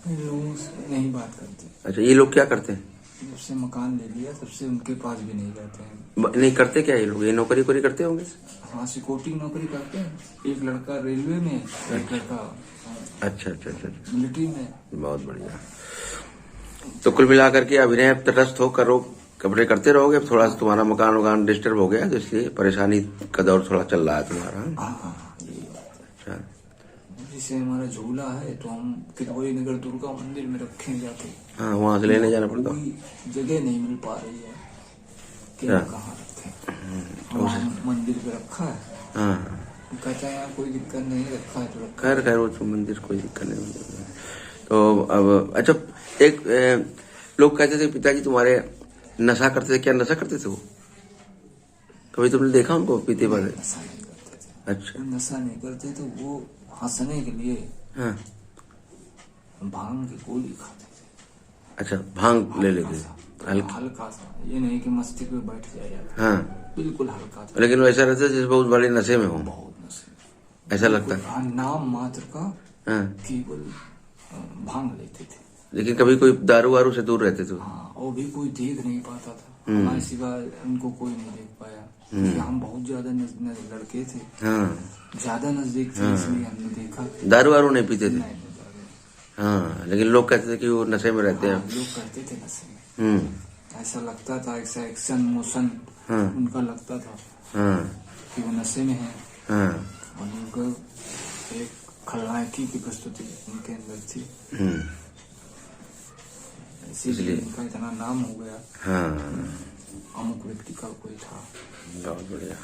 Speaker 8: लोगों से नहीं बात करते।
Speaker 3: अच्छा, ये लोग क्या करते हैं?
Speaker 8: जब से मकान ले लिया तब से उनके पास भी नहीं जाते हैं।
Speaker 3: नहीं करते क्या ये लोग? ये नौकरी करते होंगे?
Speaker 8: हाँ, सिक्योरिटी की नौकरी करते हैं। एक लड़का रेलवे में, एक लड़का
Speaker 3: अच्छा अच्छा अच्छा,
Speaker 8: मिलिट्री में।
Speaker 3: बहुत बढ़िया। तो कुल मिलाकर के अभिनय तटस्थ होकर कपड़े करते रहोगे? थोड़ा सा तुम्हारा मकान डिस्टर्ब हो गया तो इसलिए परेशानी का दौर थोड़ा चल रहा है तुम्हारा?
Speaker 8: हाँ, यही बात है।
Speaker 3: अच्छा,
Speaker 8: जैसे हमारा झूला है तो हम कितवरी नगर दुर्गा मंदिर में रखे जाते।
Speaker 3: हाँ, वहाँ से लेने जाना पड़ता।
Speaker 8: कोई जगह नहीं मिल पा रही है कि हम कहाँ रखें। वहाँ मंदिर पे रखा है।
Speaker 3: हाँ,
Speaker 8: कहता है यहाँ कोई दिक्कत नहीं, रखा है तो रखा।
Speaker 3: खैर वो तो मंदिर कोई दिक्कत नहीं। तो अब अच्छा, एक लोग कहते थे पिताजी तुम्हारे नशा करते थे, क्या नशा करते थे वो? कभी तुमने देखा उनको पीते वाले?
Speaker 8: नशा नहीं करते थे।
Speaker 3: अच्छा,
Speaker 8: नशा नहीं करते तो वो हंसने के लिए
Speaker 3: हाँ,
Speaker 8: भांग की गोली खाते थे।
Speaker 3: अच्छा, भांग ले लेते थे हल्का?
Speaker 8: हल्का सा, ये नहीं कि मस्ती पे बैठ जाए।
Speaker 3: हाँ,
Speaker 8: बिल्कुल हल्का था।
Speaker 3: लेकिन वैसा रहता जैसे बहुत बड़े नशे में हो,
Speaker 8: बहुत नशे,
Speaker 3: ऐसा लगता है।
Speaker 8: हाँ, नाम मात्र का
Speaker 3: हाँ,
Speaker 8: केवल भांग लेते थे।
Speaker 3: लेकिन कभी कोई दारू वारू से दूर रहते थे?
Speaker 8: हाँ, और भी कोई देख नहीं पाता था हमारे सिवा, उनको कोई नहीं देख पाया क्योंकि हम बहुत ज्यादा लड़के थे।
Speaker 3: हाँ,
Speaker 8: ज्यादा नजदीक थे, इसलिए हमने देखा।
Speaker 3: दारू वारू नहीं पीते थे?
Speaker 8: नहीं, नहीं,
Speaker 3: हाँ, लेकिन लोग कहते थे कि वो नशे में रहते हैं।
Speaker 8: लोग कहते थे नशे में। ऐसा लगता था, ऐसा एक्शन मोशन उनका लगता था कि वो नशे में है। और उनका एक खलनायकी की प्रस्तुति उनके अंदर थी, इसीलिए उनका इतना नाम हो गया।
Speaker 3: हाँ,
Speaker 8: अमुक व्यक्ति का कोई था।
Speaker 3: बहुत बढ़िया।